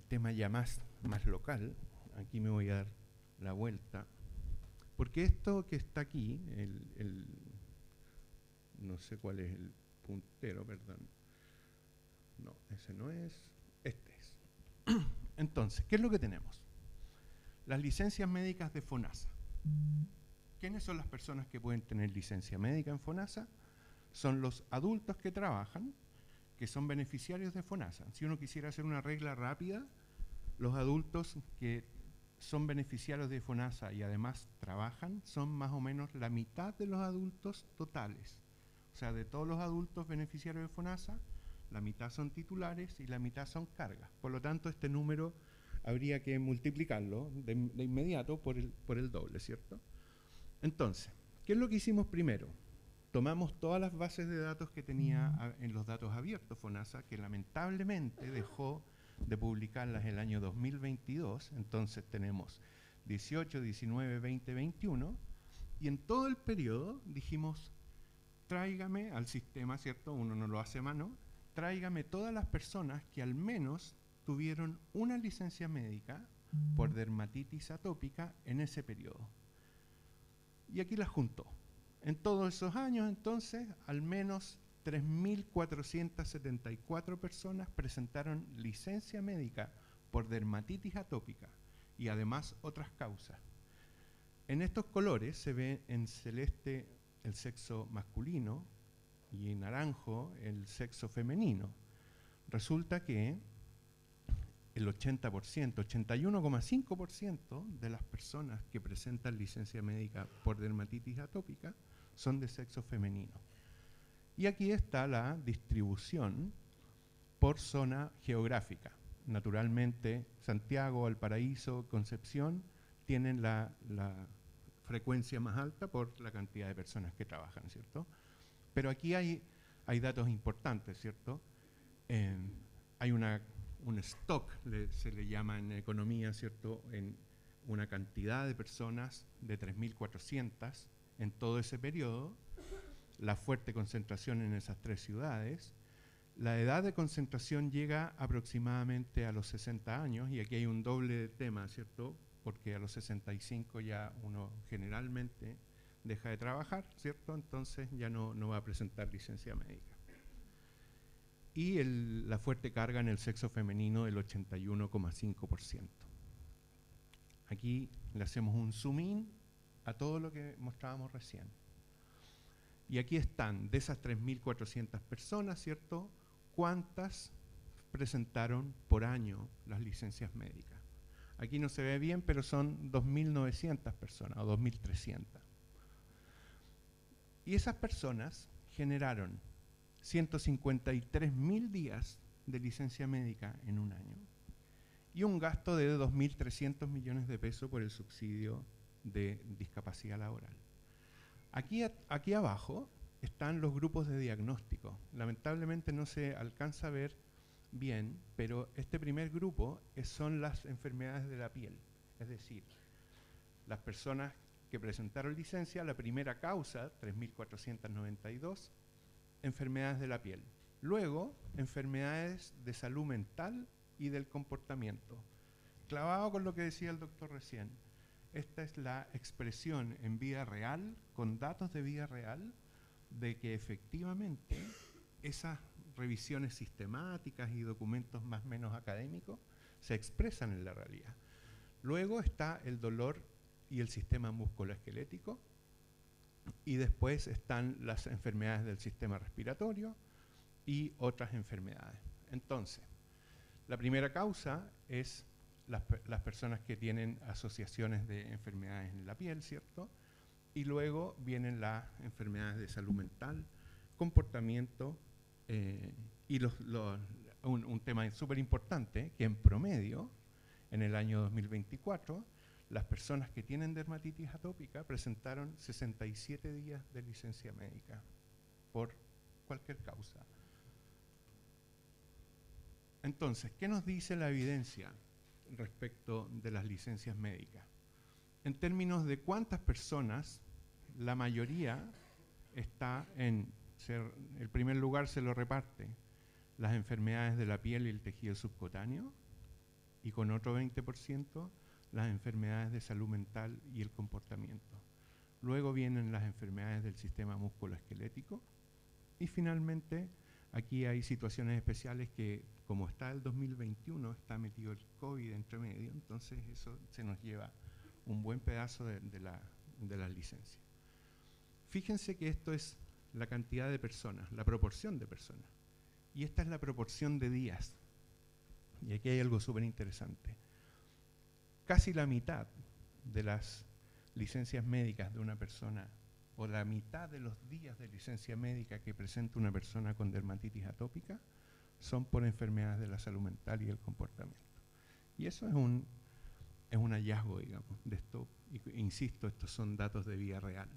tema ya más local, aquí me voy a dar la vuelta, porque esto que está aquí, no sé cuál es el puntero, perdón. No, ese no es, este es. Entonces, ¿qué es lo que tenemos? Las licencias médicas de FONASA. ¿Quiénes son las personas que pueden tener licencia médica en FONASA? Son los adultos que trabajan, que son beneficiarios de FONASA. Si uno quisiera hacer una regla rápida, los adultos que son beneficiarios de FONASA y además trabajan son más o menos la mitad de los adultos totales. O sea, de todos los adultos beneficiarios de FONASA, la mitad son titulares y la mitad son cargas. Por lo tanto, este número habría que multiplicarlo de inmediato por el doble, ¿cierto? Entonces, ¿qué es lo que hicimos primero? Tomamos todas las bases de datos que tenía en los datos abiertos FONASA, que lamentablemente dejó de publicarlas el año 2022, entonces tenemos 18, 19, 20, 21, y en todo el periodo dijimos, tráigame al sistema, ¿cierto? Uno no lo hace a mano, tráigame todas las personas que al menos tuvieron una licencia médica por dermatitis atópica en ese periodo. Y aquí las juntó. En todos esos años, entonces, al menos 3.474 personas presentaron licencia médica por dermatitis atópica y además otras causas. En estos colores se ve en celeste el sexo masculino y en naranjo el sexo femenino. Resulta que el 80%, 81,5% de las personas que presentan licencia médica por dermatitis atópica son de sexo femenino. Y aquí está la distribución por zona geográfica. Naturalmente, Santiago, Valparaíso, Concepción tienen la frecuencia más alta por la cantidad de personas que trabajan, ¿cierto? Pero aquí hay datos importantes, ¿cierto? Hay un stock, se le llama en economía, ¿cierto? En una cantidad de personas de 3.400 en todo ese periodo, la fuerte concentración en esas tres ciudades. La edad de concentración llega aproximadamente a los 60 años, y aquí hay un doble tema, ¿cierto? Porque a los 65 ya uno generalmente deja de trabajar, ¿cierto? Entonces ya no va a presentar licencia médica. Y la fuerte carga en el sexo femenino del 81,5%. Aquí le hacemos un zoom in a todo lo que mostrábamos recién. Y aquí están, de esas 3.400 personas, ¿cierto?, ¿cuántas presentaron por año las licencias médicas? Aquí no se ve bien, pero son 2.900 personas o 2.300. Y esas personas generaron 153.000 días de licencia médica en un año y un gasto de 2.300 millones de pesos por el subsidio de discapacidad laboral. Aquí abajo están los grupos de diagnóstico. Lamentablemente no se alcanza a ver bien, pero este primer grupo son las enfermedades de la piel. Es decir, las personas que presentaron licencia, la primera causa, 3.492, enfermedades de la piel. Luego, enfermedades de salud mental y del comportamiento. Clavado con lo que decía el doctor recién, esta es la expresión en vida real, con datos de vida real, de que efectivamente esas revisiones sistemáticas y documentos más o menos académicos se expresan en la realidad. Luego está el dolor y el sistema musculoesquelético, y después están las enfermedades del sistema respiratorio y otras enfermedades. Entonces, la primera causa es las personas que tienen asociaciones de enfermedades en la piel, ¿cierto? Y luego vienen las enfermedades de salud mental, comportamiento y un tema súper importante, que en promedio, en el año 2024, las personas que tienen dermatitis atópica presentaron 67 días de licencia médica por cualquier causa. Entonces, ¿qué nos dice la evidencia respecto de las licencias médicas? En términos de cuántas personas, la mayoría está en el primer lugar se lo reparte las enfermedades de la piel y el tejido subcutáneo, y con otro 20% las enfermedades de salud mental y el comportamiento. Luego vienen las enfermedades del sistema musculoesquelético, y finalmente aquí hay situaciones especiales que, como está el 2021, está metido el COVID entre medio, entonces eso se nos lleva un buen pedazo de las licencias. Fíjense que esto es la cantidad de personas, la proporción de personas, y esta es la proporción de días. Y aquí hay algo súper interesante. Casi la mitad de las licencias médicas de una persona, o la mitad de los días de licencia médica que presenta una persona con dermatitis atópica, son por enfermedades de la salud mental y el comportamiento. Y eso es un hallazgo, digamos, de esto. Insisto, estos son datos de vida real,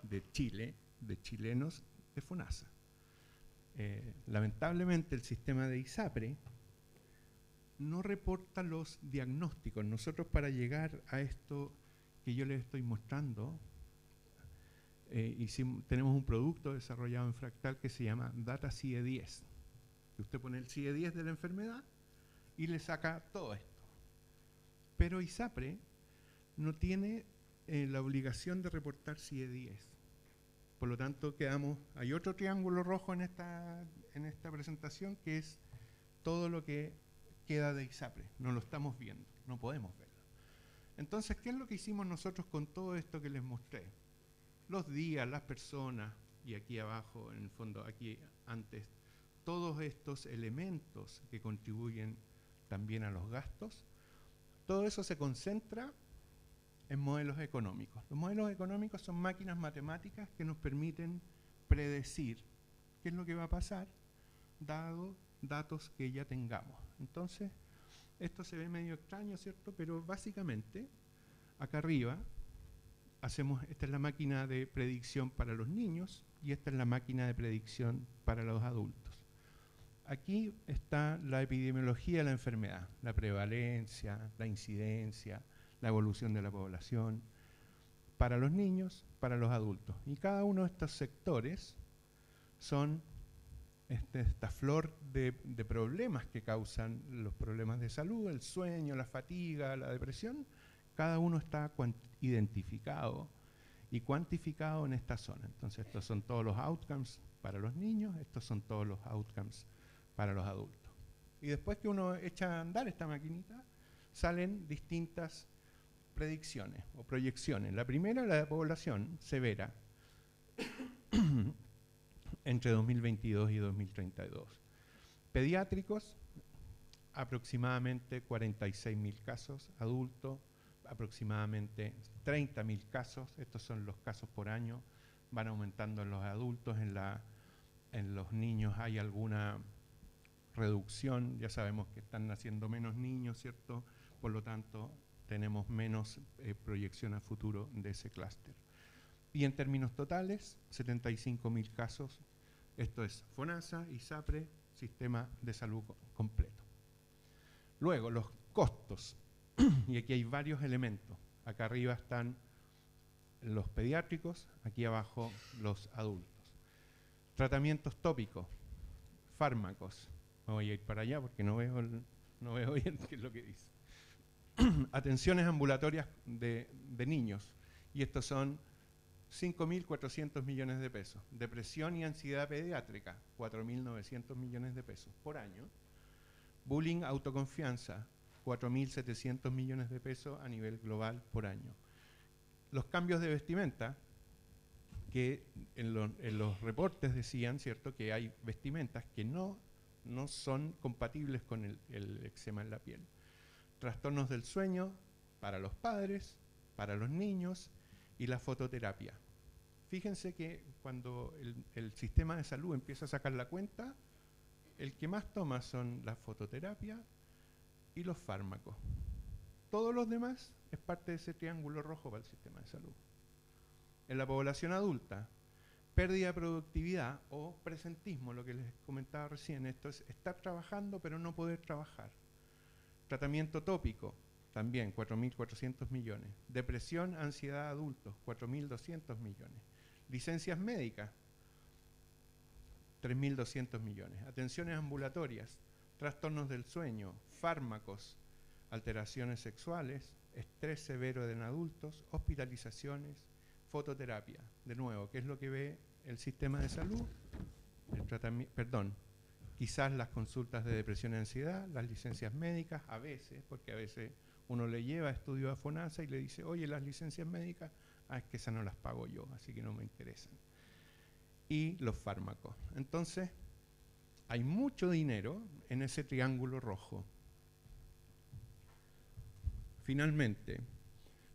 de Chile, de chilenos, de FONASA. Lamentablemente el sistema de ISAPRE no reporta los diagnósticos. Nosotros, para llegar a esto que yo les estoy mostrando, tenemos un producto desarrollado en Fractal que se llama Data CIE-10, que usted pone el CIE-10 de la enfermedad y le saca todo esto. Pero ISAPRE no tiene la obligación de reportar CIE-10. Por lo tanto, hay otro triángulo rojo en esta presentación, que es todo lo que queda de ISAPRE. No lo estamos viendo, no podemos verlo. Entonces, ¿qué es lo que hicimos nosotros con todo esto que les mostré? Los días, las personas, y aquí abajo, en el fondo, aquí antes, todos estos elementos que contribuyen también a los gastos, todo eso se concentra en modelos económicos. Los modelos económicos son máquinas matemáticas que nos permiten predecir qué es lo que va a pasar, dado datos que ya tengamos. Entonces, esto se ve medio extraño, ¿cierto? Pero básicamente, acá arriba, esta es la máquina de predicción para los niños y esta es la máquina de predicción para los adultos. Aquí está la epidemiología de la enfermedad, la prevalencia, la incidencia, la evolución de la población, para los niños, para los adultos. Y cada uno de estos sectores son esta flor de problemas que causan los problemas de salud, el sueño, la fatiga, la depresión. Cada uno está identificado y cuantificado en esta zona. Entonces, estos son todos los outcomes para los niños, estos son todos los outcomes para los adultos. Y después que uno echa a andar esta maquinita, salen distintas predicciones o proyecciones. La primera, la de población severa, entre 2022 y 2032. Pediátricos, aproximadamente 46.000 casos, adultos, aproximadamente 30.000 casos. Estos son los casos por año, van aumentando en los adultos, en los niños hay alguna reducción, ya sabemos que están naciendo menos niños, ¿cierto? Por lo tanto, tenemos menos proyección a futuro de ese clúster. Y en términos totales, 75.000 casos. Esto es FONASA, ISAPRE, Sistema de Salud completo. Luego, los costos. Y aquí hay varios elementos. Acá arriba están los pediátricos, aquí abajo los adultos. Tratamientos tópicos. fármacos. Me voy a ir para allá porque no veo bien qué es lo que dice. Atenciones ambulatorias de niños. Y estos son 5.400 millones de pesos. Depresión y ansiedad pediátrica, 4.900 millones de pesos por año. Bullying, autoconfianza, 4.700 millones de pesos a nivel global por año. Los cambios de vestimenta, que en los reportes decían, ¿cierto?, que hay vestimentas que no son compatibles con el eczema en la piel. Trastornos del sueño para los padres, para los niños, y la fototerapia. Fíjense que cuando el sistema de salud empieza a sacar la cuenta, el que más toma son la fototerapia y los fármacos. Todos los demás es parte de ese triángulo rojo para el sistema de salud. En la población adulta, pérdida de productividad o presentismo, lo que les comentaba recién, esto es estar trabajando pero no poder trabajar. Tratamiento tópico, también 4.400 millones. Depresión, ansiedad adultos, 4.200 millones. Licencias médicas, 3.200 millones. Atenciones ambulatorias, trastornos del sueño, fármacos, alteraciones sexuales, estrés severo en adultos, hospitalizaciones, fototerapia. De nuevo, ¿qué es lo que ve el sistema de salud? Quizás las consultas de depresión y ansiedad, las licencias médicas, a veces, porque a veces uno le lleva estudio a FONASA y le dice, oye, las licencias médicas, es que esas no las pago yo, así que no me interesan. Y los fármacos. Entonces, hay mucho dinero en ese triángulo rojo. Finalmente,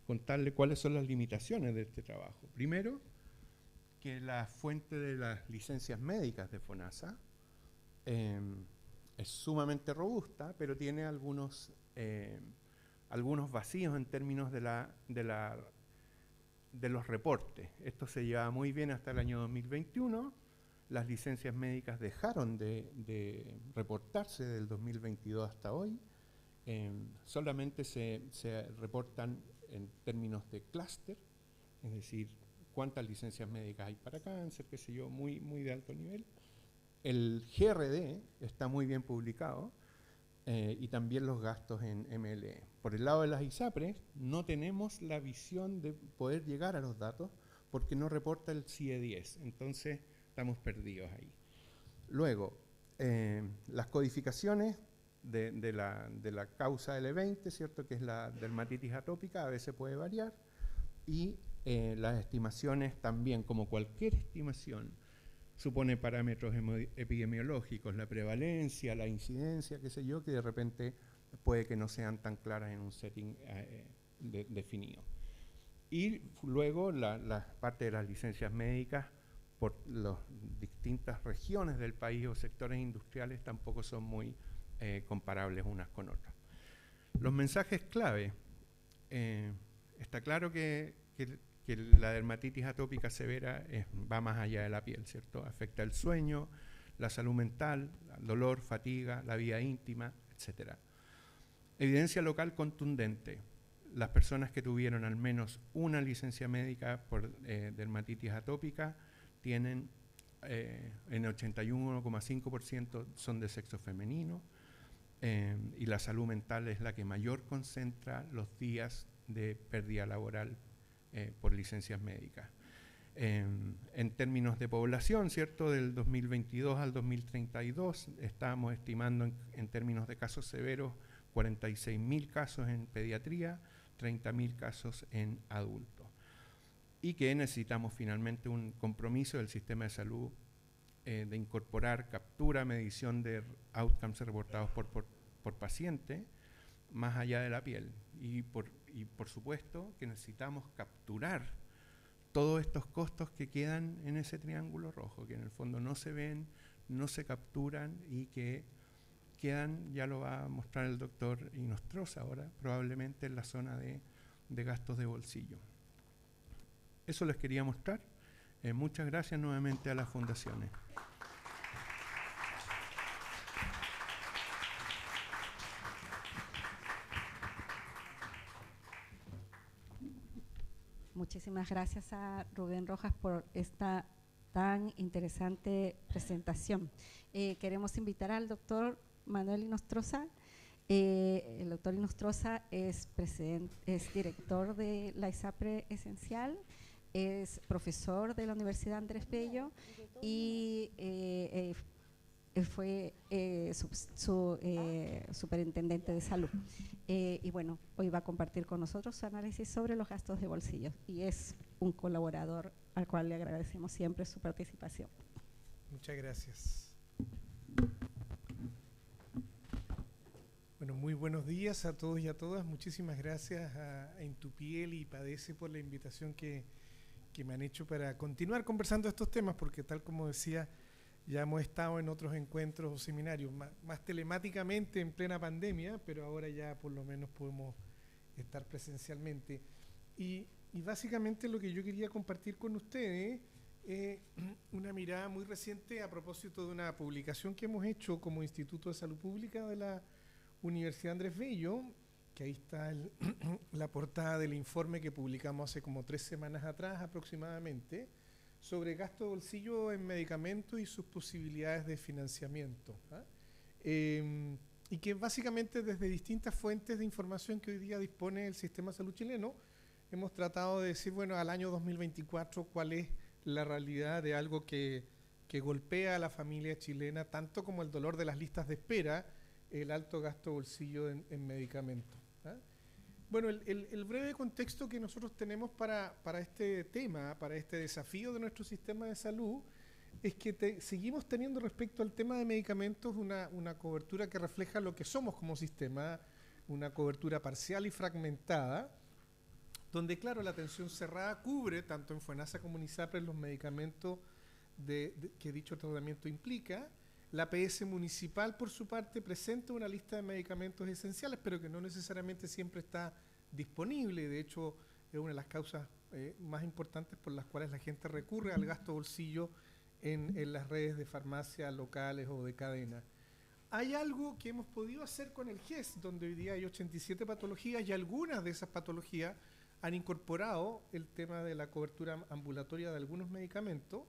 contarle cuáles son las limitaciones de este trabajo. Primero, que la fuente de las licencias médicas de FONASA es sumamente robusta, pero tiene algunos vacíos en términos de los reportes. Esto se llevaba muy bien hasta el año 2021. Las licencias médicas dejaron de reportarse del 2022 hasta hoy. Solamente se reportan en términos de clúster, es decir, cuántas licencias médicas hay para cáncer, qué sé yo, muy de alto nivel. El GRD está muy bien publicado y también los gastos en MLE. Por el lado de las ISAPRES no tenemos la visión de poder llegar a los datos porque no reporta el CIE-10, entonces estamos perdidos ahí. Luego, las codificaciones de la causa L20, ¿cierto?, que es la dermatitis atópica, a veces puede variar, y las estimaciones también, como cualquier estimación, supone parámetros epidemiológicos, la prevalencia, la incidencia, qué sé yo, que de repente puede que no sean tan claras en un setting definido. Y luego la parte de las licencias médicas por las distintas regiones del país o sectores industriales tampoco son muy comparables unas con otras. Los mensajes clave. Está claro que la dermatitis atópica severa va más allá de la piel, ¿cierto? Afecta el sueño, la salud mental, el dolor, fatiga, la vida íntima, etc. Evidencia local contundente. Las personas que tuvieron al menos una licencia médica por dermatitis atópica tienen en 81,5% son de sexo femenino y la salud mental es la que mayor concentra los días de pérdida laboral por licencias médicas. En términos de población, ¿cierto?, del 2022 al 2032 estábamos estimando en términos de casos severos 46.000 casos en pediatría, 30.000 casos en adultos. Y que necesitamos finalmente un compromiso del sistema de salud de incorporar captura, medición de outcomes reportados por paciente más allá de la piel. Y por supuesto que necesitamos capturar todos estos costos que quedan en ese triángulo rojo, que en el fondo no se ven, no se capturan y que quedan, ya lo va a mostrar el doctor Inostroza ahora, probablemente en la zona de gastos de bolsillo. Eso les quería mostrar. Muchas gracias nuevamente a las fundaciones.
Muchísimas gracias a Rubén Rojas por esta tan interesante presentación. Queremos invitar al doctor Manuel Inostroza. El doctor Inostroza es director de la ISAPRE Esencial, es profesor de la Universidad Andrés Bello y fue superintendente de salud. Y bueno, hoy va a compartir con nosotros su análisis sobre los gastos de bolsillo y es un colaborador al cual le agradecemos siempre su participación.
Muchas gracias. Bueno, muy buenos días a todos y a todas. Muchísimas gracias a Intupiel y Padece por la invitación que me han hecho para continuar conversando estos temas, porque tal como decía, ya hemos estado en otros encuentros o seminarios, más telemáticamente en plena pandemia, pero ahora ya por lo menos podemos estar presencialmente. Y básicamente lo que yo quería compartir con ustedes es una mirada muy reciente a propósito de una publicación que hemos hecho como Instituto de Salud Pública de la Universidad Andrés Bello, que ahí está la portada del informe que publicamos hace como 3 semanas atrás aproximadamente, sobre gasto de bolsillo en medicamentos y sus posibilidades de financiamiento. Y que básicamente desde distintas fuentes de información que hoy día dispone el sistema de salud chileno, hemos tratado de decir, bueno, al año 2024, cuál es la realidad de algo que golpea a la familia chilena, tanto como el dolor de las listas de espera, el alto gasto de bolsillo en medicamentos. Bueno, el breve contexto que nosotros tenemos para este tema, para este desafío de nuestro sistema de salud, es que seguimos teniendo respecto al tema de medicamentos una cobertura que refleja lo que somos como sistema, una cobertura parcial y fragmentada, donde, claro, la atención cerrada cubre, tanto en FONASA como en ISAPRE, los medicamentos que dicho tratamiento implica. La APS municipal, por su parte, presenta una lista de medicamentos esenciales, pero que no necesariamente siempre está disponible. De hecho, es una de las causas más importantes por las cuales la gente recurre al gasto bolsillo en las redes de farmacia locales o de cadena. Hay algo que hemos podido hacer con el GES, donde hoy día hay 87 patologías y algunas de esas patologías han incorporado el tema de la cobertura ambulatoria de algunos medicamentos.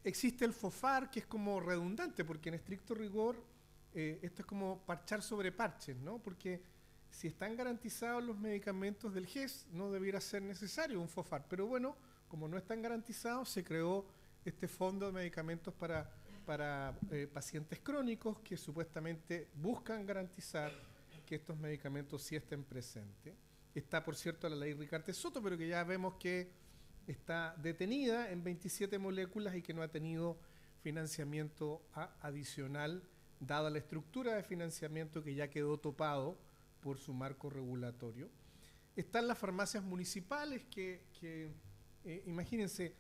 Existe el FOFAR, que es como redundante, porque en estricto rigor esto es como parchar sobre parches, ¿no? Porque si están garantizados los medicamentos del GES, no debiera ser necesario un FOFAR. Pero bueno, como no están garantizados, se creó este fondo de medicamentos para pacientes crónicos que supuestamente buscan garantizar que estos medicamentos sí estén presentes. Está, por cierto, la ley Ricarte Soto, pero que ya vemos que está detenida en 27 moléculas y que no ha tenido financiamiento adicional, dada la estructura de financiamiento que ya quedó topado por su marco regulatorio. Están las farmacias municipales que imagínense,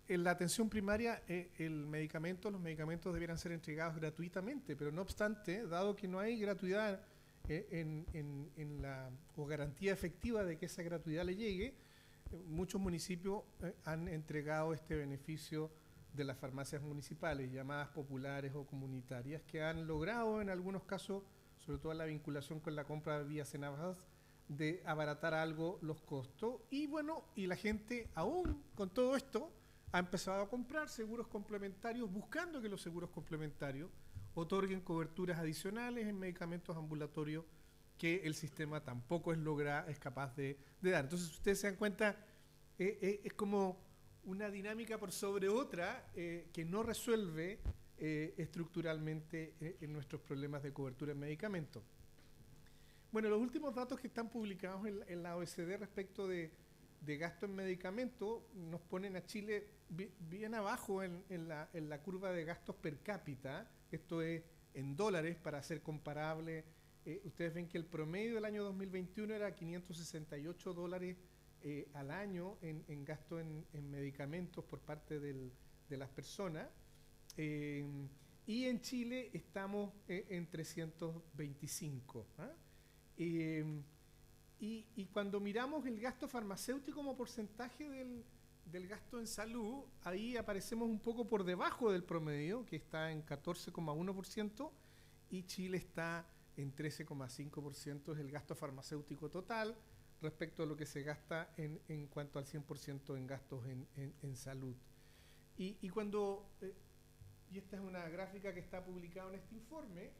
en la atención primaria los medicamentos debieran ser entregados gratuitamente, pero no obstante, dado que no hay gratuidad o garantía efectiva de que esa gratuidad le llegue, muchos municipios han entregado este beneficio de las farmacias municipales, llamadas populares o comunitarias, que han logrado en algunos casos, sobre todo en la vinculación con la compra vía Senavas, de abaratar algo los costos. Y bueno, y la gente aún con todo esto ha empezado a comprar seguros complementarios, buscando que los seguros complementarios otorguen coberturas adicionales en medicamentos ambulatorios que el sistema tampoco es capaz de dar. Entonces, si ustedes se dan cuenta, es como una dinámica por sobre otra que no resuelve estructuralmente en nuestros problemas de cobertura en medicamentos. Bueno, los últimos datos que están publicados en la OECD respecto de gasto en medicamentos nos ponen a Chile bien abajo en la curva de gastos per cápita. Esto es en dólares para ser comparable. Ustedes ven que el promedio del año 2021 era $568 al año en gasto en medicamentos por parte de las personas. Y en Chile estamos en 325. Y cuando miramos el gasto farmacéutico como porcentaje del gasto en salud, ahí aparecemos un poco por debajo del promedio, que está en 14,1%, y Chile está en 13,5%, es el gasto farmacéutico total respecto a lo que se gasta en cuanto al 100% en gastos en salud. Y esta es una gráfica que está publicada en este informe,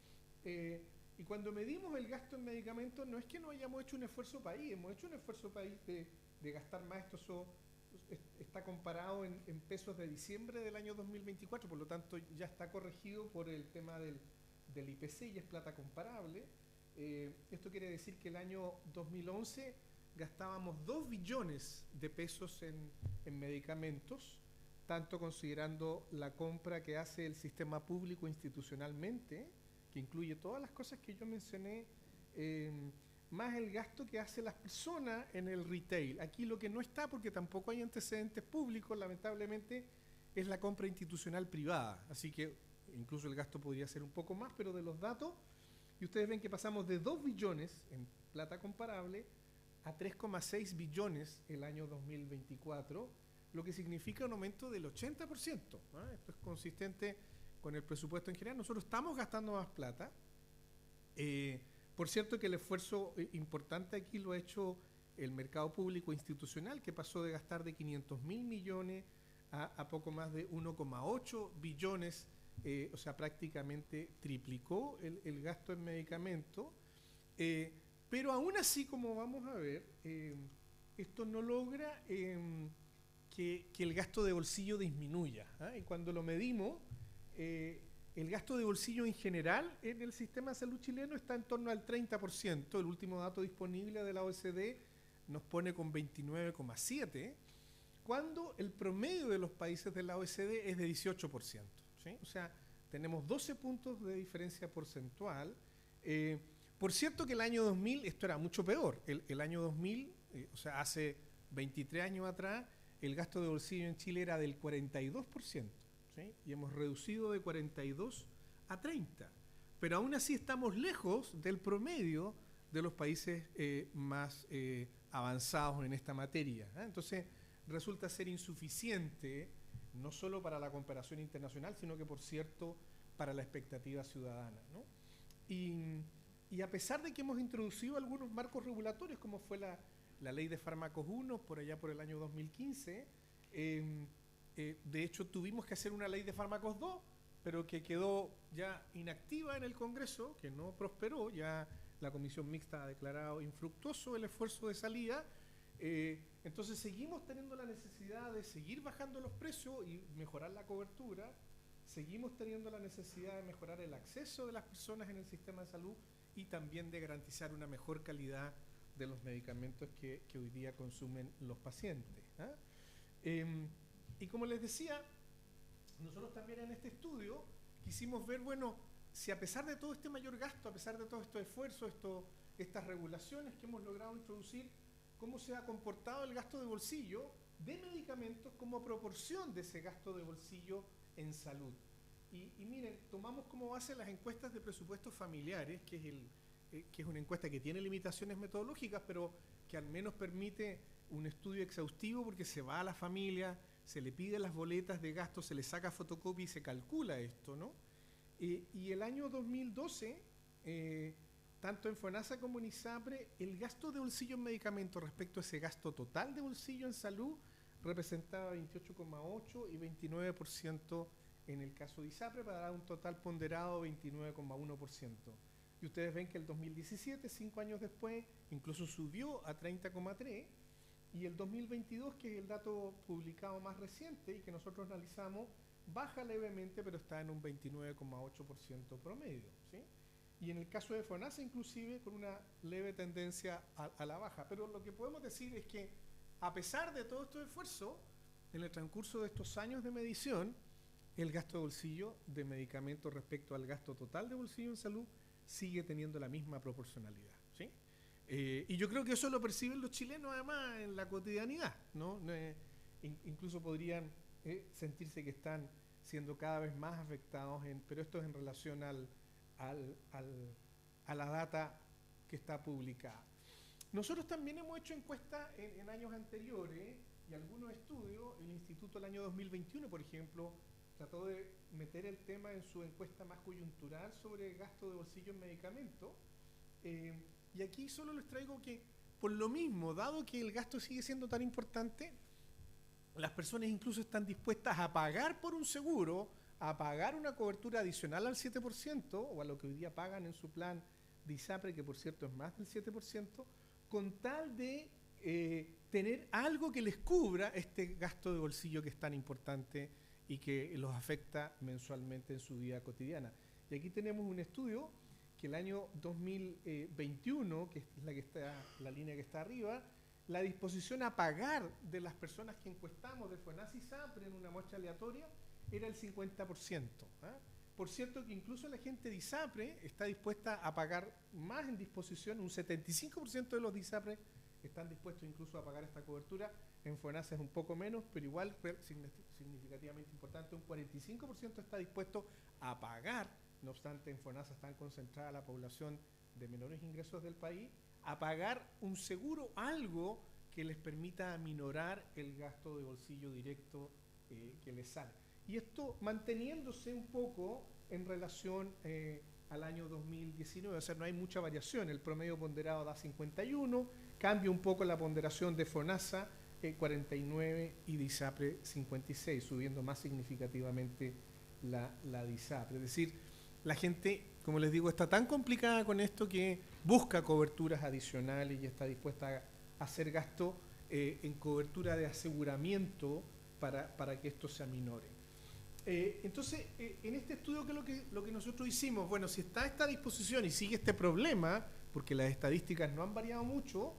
y cuando medimos el gasto en medicamentos, no es que no hayamos hecho un esfuerzo país, hemos hecho un esfuerzo país de gastar más. Esto está comparado en pesos de diciembre del año 2024, por lo tanto ya está corregido por el tema del IPC y es plata comparable. Esto quiere decir que el año 2011 gastábamos 2 billones de pesos en medicamentos, tanto considerando la compra que hace el sistema público institucionalmente, que incluye todas las cosas que yo mencioné, más el gasto que hacen las personas en el retail. Aquí lo que no está, porque tampoco hay antecedentes públicos, lamentablemente, es la compra institucional privada. Así que incluso el gasto podría ser un poco más, pero de los datos, y ustedes ven que pasamos de 2 billones en plata comparable a 3,6 billones el año 2024, lo que significa un aumento del 80%. Esto es consistente con el presupuesto en general. Nosotros estamos gastando más plata. Por cierto que el esfuerzo importante aquí lo ha hecho el mercado público institucional, que pasó de gastar de 500.000 millones a poco más de 1,8 billones, o sea, prácticamente triplicó el gasto en medicamentos. Pero aún así, como vamos a ver, esto no logra que el gasto de bolsillo disminuya. Y cuando lo medimos, el gasto de bolsillo en general en el sistema de salud chileno está en torno al 30%. El último dato disponible de la OECD nos pone con 29,7%, cuando el promedio de los países de la OECD es de 18%. ¿Sí? O sea, tenemos 12 puntos de diferencia porcentual. Por cierto que el año 2000 esto era mucho peor. El año 2000, o sea, hace 23 años atrás, el gasto de bolsillo en Chile era del 42%. ¿Sí? Y hemos reducido de 42 a 30. Pero aún así estamos lejos del promedio de los países más avanzados en esta materia. Entonces, resulta ser insuficiente, no solo para la comparación internacional, sino que, por cierto, para la expectativa ciudadana, ¿no? Y a pesar de que hemos introducido algunos marcos regulatorios, como fue la Ley de Fármacos 1, por allá por el año 2015, de hecho, tuvimos que hacer una Ley de Fármacos 2, pero que quedó ya inactiva en el Congreso, que no prosperó. Ya la Comisión Mixta ha declarado infructuoso el esfuerzo de salida. Entonces seguimos teniendo la necesidad de seguir bajando los precios y mejorar la cobertura. Seguimos teniendo la necesidad de mejorar el acceso de las personas en el sistema de salud y también de garantizar una mejor calidad de los medicamentos que hoy día consumen los pacientes. Y como les decía, nosotros también en este estudio quisimos ver, bueno, si a pesar de todo este mayor gasto, a pesar de todos estos esfuerzos, estas regulaciones que hemos logrado introducir, cómo se ha comportado el gasto de bolsillo de medicamentos como proporción de ese gasto de bolsillo en salud. Y miren, tomamos como base las encuestas de presupuestos familiares, que es una encuesta que tiene limitaciones metodológicas, pero que al menos permite un estudio exhaustivo porque se va a la familia, se le piden las boletas de gasto, se le saca fotocopia y se calcula esto, ¿no? Y el año 2012, tanto en FONASA como en ISAPRE, el gasto de bolsillo en medicamentos respecto a ese gasto total de bolsillo en salud representaba 28,8% y 29% en el caso de ISAPRE, para dar un total ponderado de 29,1%. Y ustedes ven que el 2017, 5 años después, incluso subió a 30,3%, y el 2022, que es el dato publicado más reciente y que nosotros analizamos, baja levemente, pero está en un 29,8% promedio, ¿sí? Y en el caso de FONASA, inclusive, con una leve tendencia a la baja. Pero lo que podemos decir es que, a pesar de todo este esfuerzo, en el transcurso de estos años de medición, el gasto de bolsillo de medicamentos respecto al gasto total de bolsillo en salud sigue teniendo la misma proporcionalidad, ¿sí? Y yo creo que eso lo perciben los chilenos además en la cotidianidad, ¿no? Incluso podrían sentirse que están siendo cada vez más afectados, pero esto es en relación a la data que está publicada. Nosotros también hemos hecho encuestas en años anteriores y algunos estudios. El Instituto el año 2021, por ejemplo, trató de meter el tema en su encuesta más coyuntural sobre el gasto de bolsillo en medicamentos. Y aquí solo les traigo que, por lo mismo, dado que el gasto sigue siendo tan importante, las personas incluso están dispuestas a pagar por un seguro, a pagar una cobertura adicional al 7% o a lo que hoy día pagan en su plan de ISAPRE, que por cierto es más del 7%, con tal de tener algo que les cubra este gasto de bolsillo que es tan importante y que los afecta mensualmente en su vida cotidiana. Y aquí tenemos un estudio que el año 2021, que es la línea que está arriba, la disposición a pagar de las personas que encuestamos de FONASA y ISAPRE en una muestra aleatoria era el 50%. Por cierto que incluso la gente de ISAPRE está dispuesta a pagar más en disposición, un 75% de los de ISAPRE están dispuestos incluso a pagar esta cobertura. En FONASA es un poco menos, pero igual significativamente importante, un 45% está dispuesto a pagar. No obstante, en FONASA están concentrada la población de menores ingresos del país, a pagar un seguro, algo que les permita aminorar el gasto de bolsillo directo que les sale. Y esto manteniéndose un poco en relación al año 2019, o sea, no hay mucha variación. El promedio ponderado da 51, cambia un poco la ponderación de FONASA, 49, y de ISAPRE 56, subiendo más significativamente la de ISAPRE. Es decir, la gente, como les digo, está tan complicada con esto que busca coberturas adicionales y está dispuesta a hacer gasto en cobertura de aseguramiento para que esto se aminore. Entonces, en este estudio, ¿qué es lo que nosotros hicimos? Bueno, si está esta disposición y sigue este problema, porque las estadísticas no han variado mucho,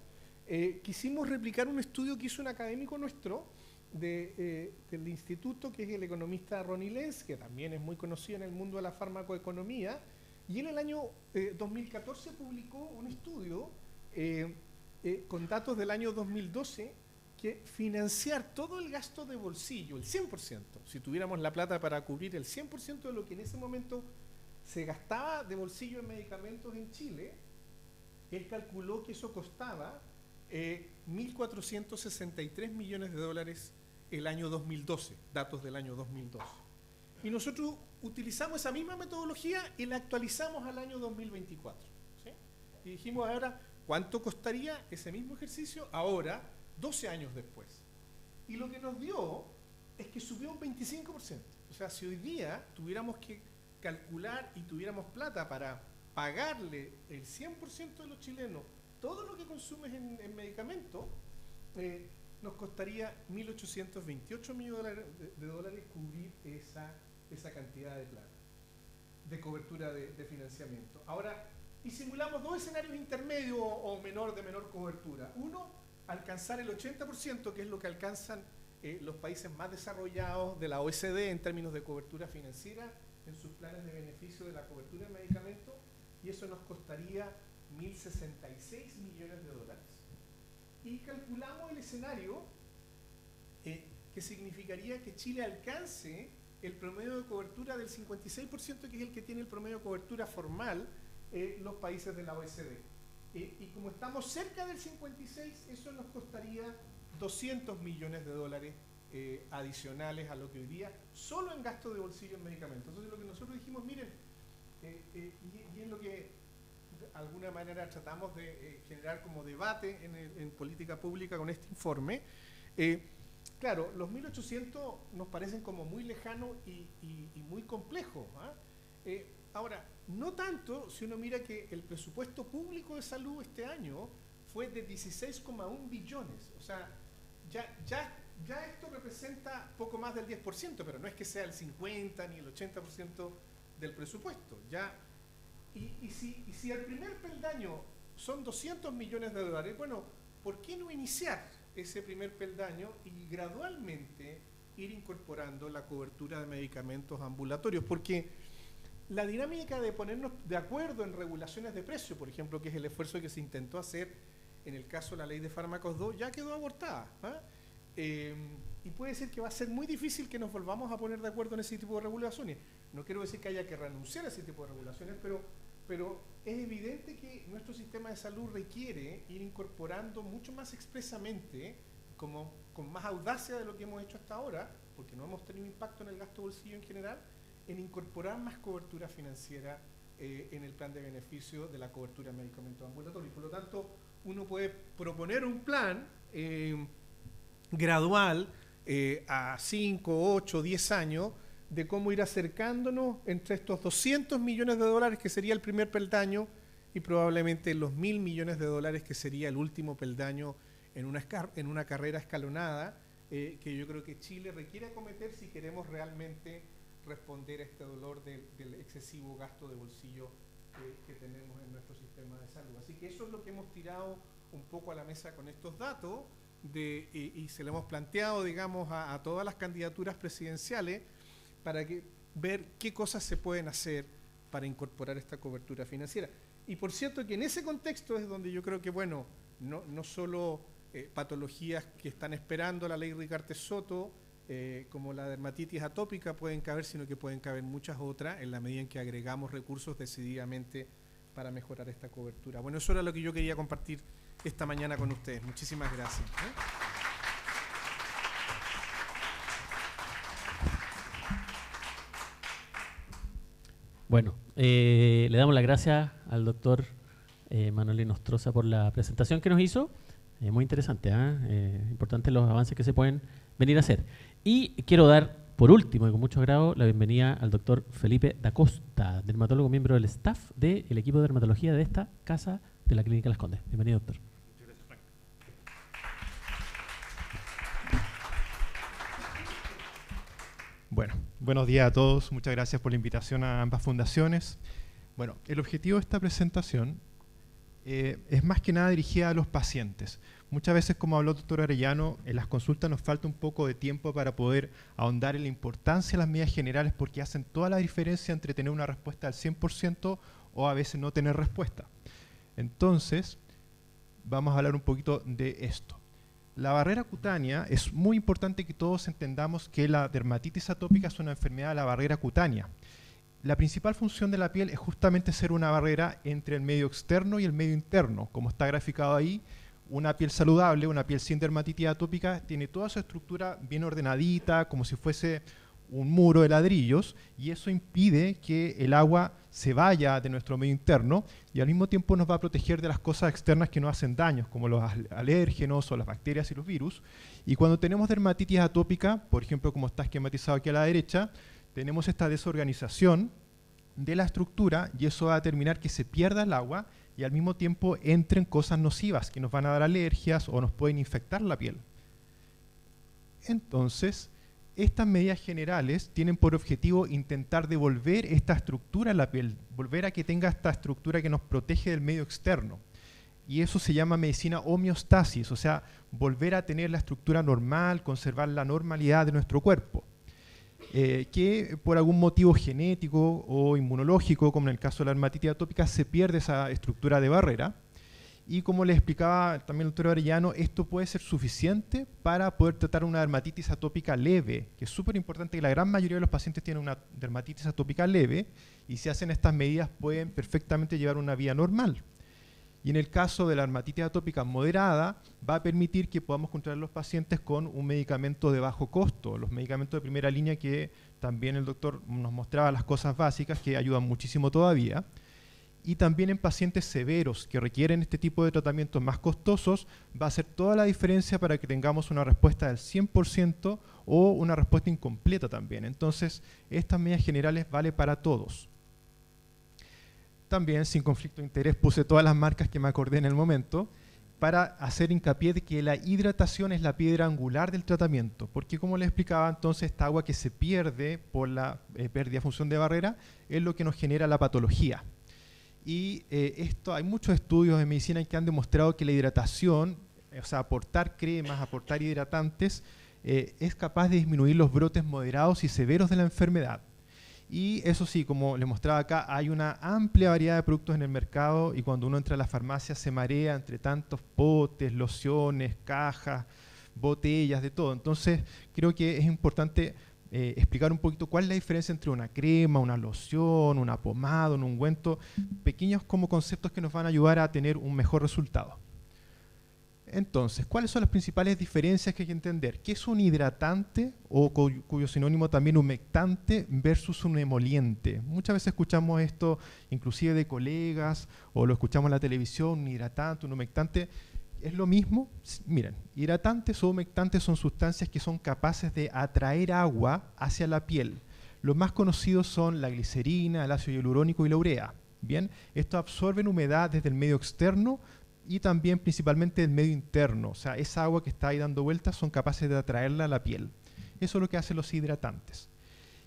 quisimos replicar un estudio que hizo un académico nuestro del instituto, que es el economista Ronnie Lenz, que también es muy conocido en el mundo de la farmacoeconomía, y en el año 2014 publicó un estudio con datos del año 2012, que financiar todo el gasto de bolsillo, el 100%, si tuviéramos la plata para cubrir el 100% de lo que en ese momento se gastaba de bolsillo en medicamentos en Chile, él calculó que eso costaba 1.463 millones de dólares el año 2012, datos del año 2012. Y nosotros utilizamos esa misma metodología y la actualizamos al año 2024. ¿Sí? Y dijimos ahora, ¿cuánto costaría ese mismo ejercicio ahora, 12 años después? Y lo que nos dio es que subió un 25%. O sea, si hoy día tuviéramos que calcular y tuviéramos plata para pagarle el 100% de los chilenos todo lo que consumes en medicamentos, nos costaría 1.828 millones de dólares cubrir esa cantidad de plata, de cobertura de financiamiento. Ahora, y simulamos dos escenarios intermedios o de menor cobertura. Uno, alcanzar el 80%, que es lo que alcanzan los países más desarrollados de la OECD en términos de cobertura financiera en sus planes de beneficio de la cobertura de medicamentos, y eso nos costaría 1.066 millones de dólares. Y calculamos el escenario que significaría que Chile alcance el promedio de cobertura del 56%, que es el que tiene el promedio de cobertura formal los países de la OECD. Y como estamos cerca del 56, eso nos costaría 200 millones de dólares adicionales a lo que hoy día, solo en gasto de bolsillo en medicamentos. Entonces lo que nosotros dijimos, miren, y es lo que de alguna manera tratamos de generar como debate en política pública con este informe. Claro, los 1.800 nos parecen como muy lejanos y muy complejos. Ahora, no tanto si uno mira que el presupuesto público de salud este año fue de 16,1 billones. O sea, ya esto representa poco más del 10%, pero no es que sea el 50 ni el 80% del presupuesto. Y si el primer peldaño son 200 millones de dólares, bueno, ¿por qué no iniciar ese primer peldaño y gradualmente ir incorporando la cobertura de medicamentos ambulatorios? Porque la dinámica de ponernos de acuerdo en regulaciones de precio, por ejemplo, que es el esfuerzo que se intentó hacer en el caso de la ley de fármacos 2, ya quedó abortada. Y puede ser que va a ser muy difícil que nos volvamos a poner de acuerdo en ese tipo de regulaciones. No quiero decir que haya que renunciar a ese tipo de regulaciones, pero es evidente que nuestro sistema de salud requiere ir incorporando mucho más expresamente, con más audacia de lo que hemos hecho hasta ahora, porque no hemos tenido impacto en el gasto bolsillo en general, en incorporar más cobertura financiera en el plan de beneficio de la cobertura de medicamentos ambulatorios. Por lo tanto, uno puede proponer un plan gradual a 5, 8, 10 años, de cómo ir acercándonos entre estos 200 millones de dólares que sería el primer peldaño y probablemente los 1.000 millones de dólares que sería el último peldaño en una carrera escalonada que yo creo que Chile requiere acometer si queremos realmente responder a este dolor del excesivo gasto de bolsillo que tenemos en nuestro sistema de salud. Así que eso es lo que hemos tirado un poco a la mesa con estos datos y se lo hemos planteado, digamos, a todas las candidaturas presidenciales para ver qué cosas se pueden hacer para incorporar esta cobertura financiera. Y por cierto que en ese contexto es donde yo creo que, bueno, no solo patologías que están esperando la ley Rigarte-Soto, como la dermatitis atópica pueden caber, sino que pueden caber muchas otras en la medida en que agregamos recursos decididamente para mejorar esta cobertura. Bueno, eso era lo que yo quería compartir esta mañana con ustedes. Muchísimas gracias.
Bueno, le damos las gracias al doctor Manuel Inostroza por la presentación que nos hizo. Muy interesante, importantes los avances que se pueden venir a hacer. Y quiero dar, por último y con mucho agrado, la bienvenida al doctor Felipe da Costa, dermatólogo miembro del staff del equipo de dermatología de esta casa de la Clínica Las Condes. Bienvenido, doctor.
Muchas gracias, Frank. Bueno, buenos días a todos. Muchas gracias por la invitación a ambas fundaciones. Bueno, el objetivo de esta presentación es más que nada dirigida a los pacientes. Muchas veces, como habló el doctor Arellano, en las consultas nos falta un poco de tiempo para poder ahondar en la importancia de las medidas generales porque hacen toda la diferencia entre tener una respuesta al 100% o a veces no tener respuesta. Entonces, vamos a hablar un poquito de esto. La barrera cutánea, es muy importante que todos entendamos que la dermatitis atópica es una enfermedad de la barrera cutánea. La principal función de la piel es justamente ser una barrera entre el medio externo y el medio interno. Como está graficado ahí, una piel saludable, una piel sin dermatitis atópica, tiene toda su estructura bien ordenadita, como si fuese un muro de ladrillos, y eso impide que el agua se vaya de nuestro medio interno y al mismo tiempo nos va a proteger de las cosas externas que nos hacen daños, como los alérgenos o las bacterias y los virus. Y cuando tenemos dermatitis atópica, por ejemplo, como está esquematizado aquí a la derecha, tenemos esta desorganización de la estructura y eso va a determinar que se pierda el agua y al mismo tiempo entren cosas nocivas que nos van a dar alergias o nos pueden infectar la piel. Entonces, estas medidas generales tienen por objetivo intentar devolver esta estructura a la piel, volver a que tenga esta estructura que nos protege del medio externo. Y eso se llama medicina homeostasis, o sea, volver a tener la estructura normal, conservar la normalidad de nuestro cuerpo. Que por algún motivo genético o inmunológico, como en el caso de la dermatitis atópica, se pierde esa estructura de barrera. Y como les explicaba también el doctor Arellano, esto puede ser suficiente para poder tratar una dermatitis atópica leve, que es súper importante que la gran mayoría de los pacientes tienen una dermatitis atópica leve y si hacen estas medidas pueden perfectamente llevar una vida normal. Y en el caso de la dermatitis atópica moderada, va a permitir que podamos controlar a los pacientes con un medicamento de bajo costo, los medicamentos de primera línea que también el doctor nos mostraba las cosas básicas que ayudan muchísimo todavía. Y también en pacientes severos que requieren este tipo de tratamientos más costosos, va a hacer toda la diferencia para que tengamos una respuesta del 100% o una respuesta incompleta también. Entonces, estas medidas generales valen para todos. También, sin conflicto de interés, puse todas las marcas que me acordé en el momento para hacer hincapié de que la hidratación es la piedra angular del tratamiento, porque como les explicaba, entonces esta agua que se pierde por la pérdida de función de barrera es lo que nos genera la patología. Y hay muchos estudios de medicina que han demostrado que la hidratación, o sea, aportar cremas, aportar hidratantes, es capaz de disminuir los brotes moderados y severos de la enfermedad. Y eso sí, como les mostraba acá, hay una amplia variedad de productos en el mercado y cuando uno entra a la farmacia se marea entre tantos potes, lociones, cajas, botellas, de todo. Entonces, creo que es importante explicar un poquito cuál es la diferencia entre una crema, una loción, una pomada, un ungüento, pequeños como conceptos que nos van a ayudar a tener un mejor resultado. Entonces, ¿cuáles son las principales diferencias que hay que entender? ¿Qué es un hidratante o cuyo sinónimo también humectante versus un emoliente? Muchas veces escuchamos esto inclusive de colegas o lo escuchamos en la televisión, un hidratante, un humectante. ¿Es lo mismo? Miren, hidratantes o humectantes son sustancias que son capaces de atraer agua hacia la piel. Los más conocidos son la glicerina, el ácido hialurónico y la urea. Bien, estos absorben humedad desde el medio externo y también principalmente del medio interno. O sea, esa agua que está ahí dando vueltas son capaces de atraerla a la piel. Eso es lo que hacen los hidratantes.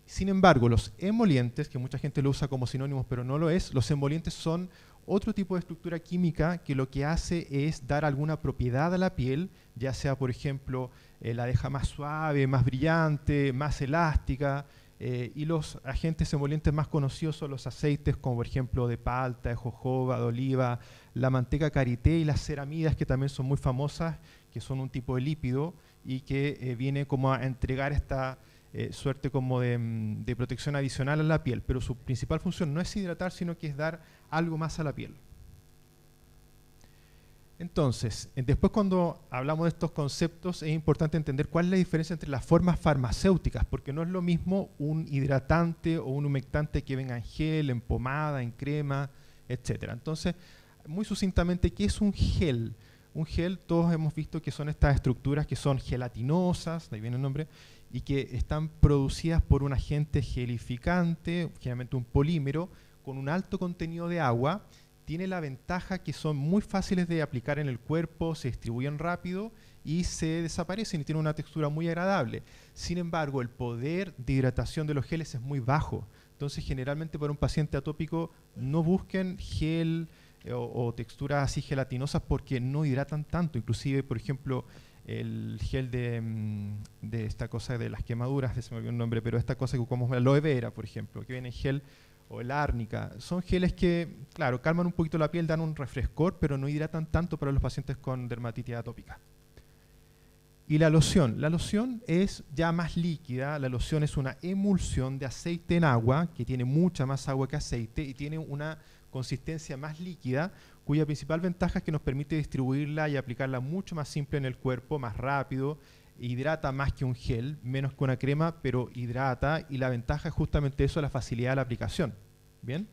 Sin embargo, los emolientes, que mucha gente lo usa como sinónimos, pero no lo es, los emolientes son otro tipo de estructura química que lo que hace es dar alguna propiedad a la piel, ya sea, por ejemplo, la deja más suave, más brillante, más elástica, y los agentes emolientes más conocidos son los aceites, como por ejemplo de palta, de jojoba, de oliva, la manteca karité y las ceramidas, que también son muy famosas, que son un tipo de lípido y que viene como a entregar esta suerte como de protección adicional a la piel, pero su principal función no es hidratar, sino que es dar algo más a la piel. Entonces, después cuando hablamos de estos conceptos es importante entender cuál es la diferencia entre las formas farmacéuticas, porque no es lo mismo un hidratante o un humectante que venga en gel, en pomada, en crema, etc. Entonces, muy sucintamente, ¿qué es un gel? Un gel, todos hemos visto que son estas estructuras que son gelatinosas, de ahí viene el nombre, y que están producidas por un agente gelificante, generalmente un polímero, con un alto contenido de agua. Tiene la ventaja que son muy fáciles de aplicar en el cuerpo, se distribuyen rápido y se desaparecen y tienen una textura muy agradable. Sin embargo, el poder de hidratación de los geles es muy bajo. Entonces, generalmente para un paciente atópico no busquen gel o texturas así gelatinosas porque no hidratan tanto. Inclusive, por ejemplo, el gel de esta cosa de las quemaduras, se me olvidó el nombre, pero esta cosa que como la aloe vera, por ejemplo, que viene en gel, o el árnica, son geles que, claro, calman un poquito la piel, dan un refrescor, pero no hidratan tanto para los pacientes con dermatitis atópica. Y la loción es ya más líquida. La loción es una emulsión de aceite en agua, que tiene mucha más agua que aceite y tiene una consistencia más líquida, cuya principal ventaja es que nos permite distribuirla y aplicarla mucho más simple en el cuerpo, más rápido. Hidrata más que un gel, menos que una crema, pero hidrata, y la ventaja es justamente eso, la facilidad de la aplicación. ¿Bien?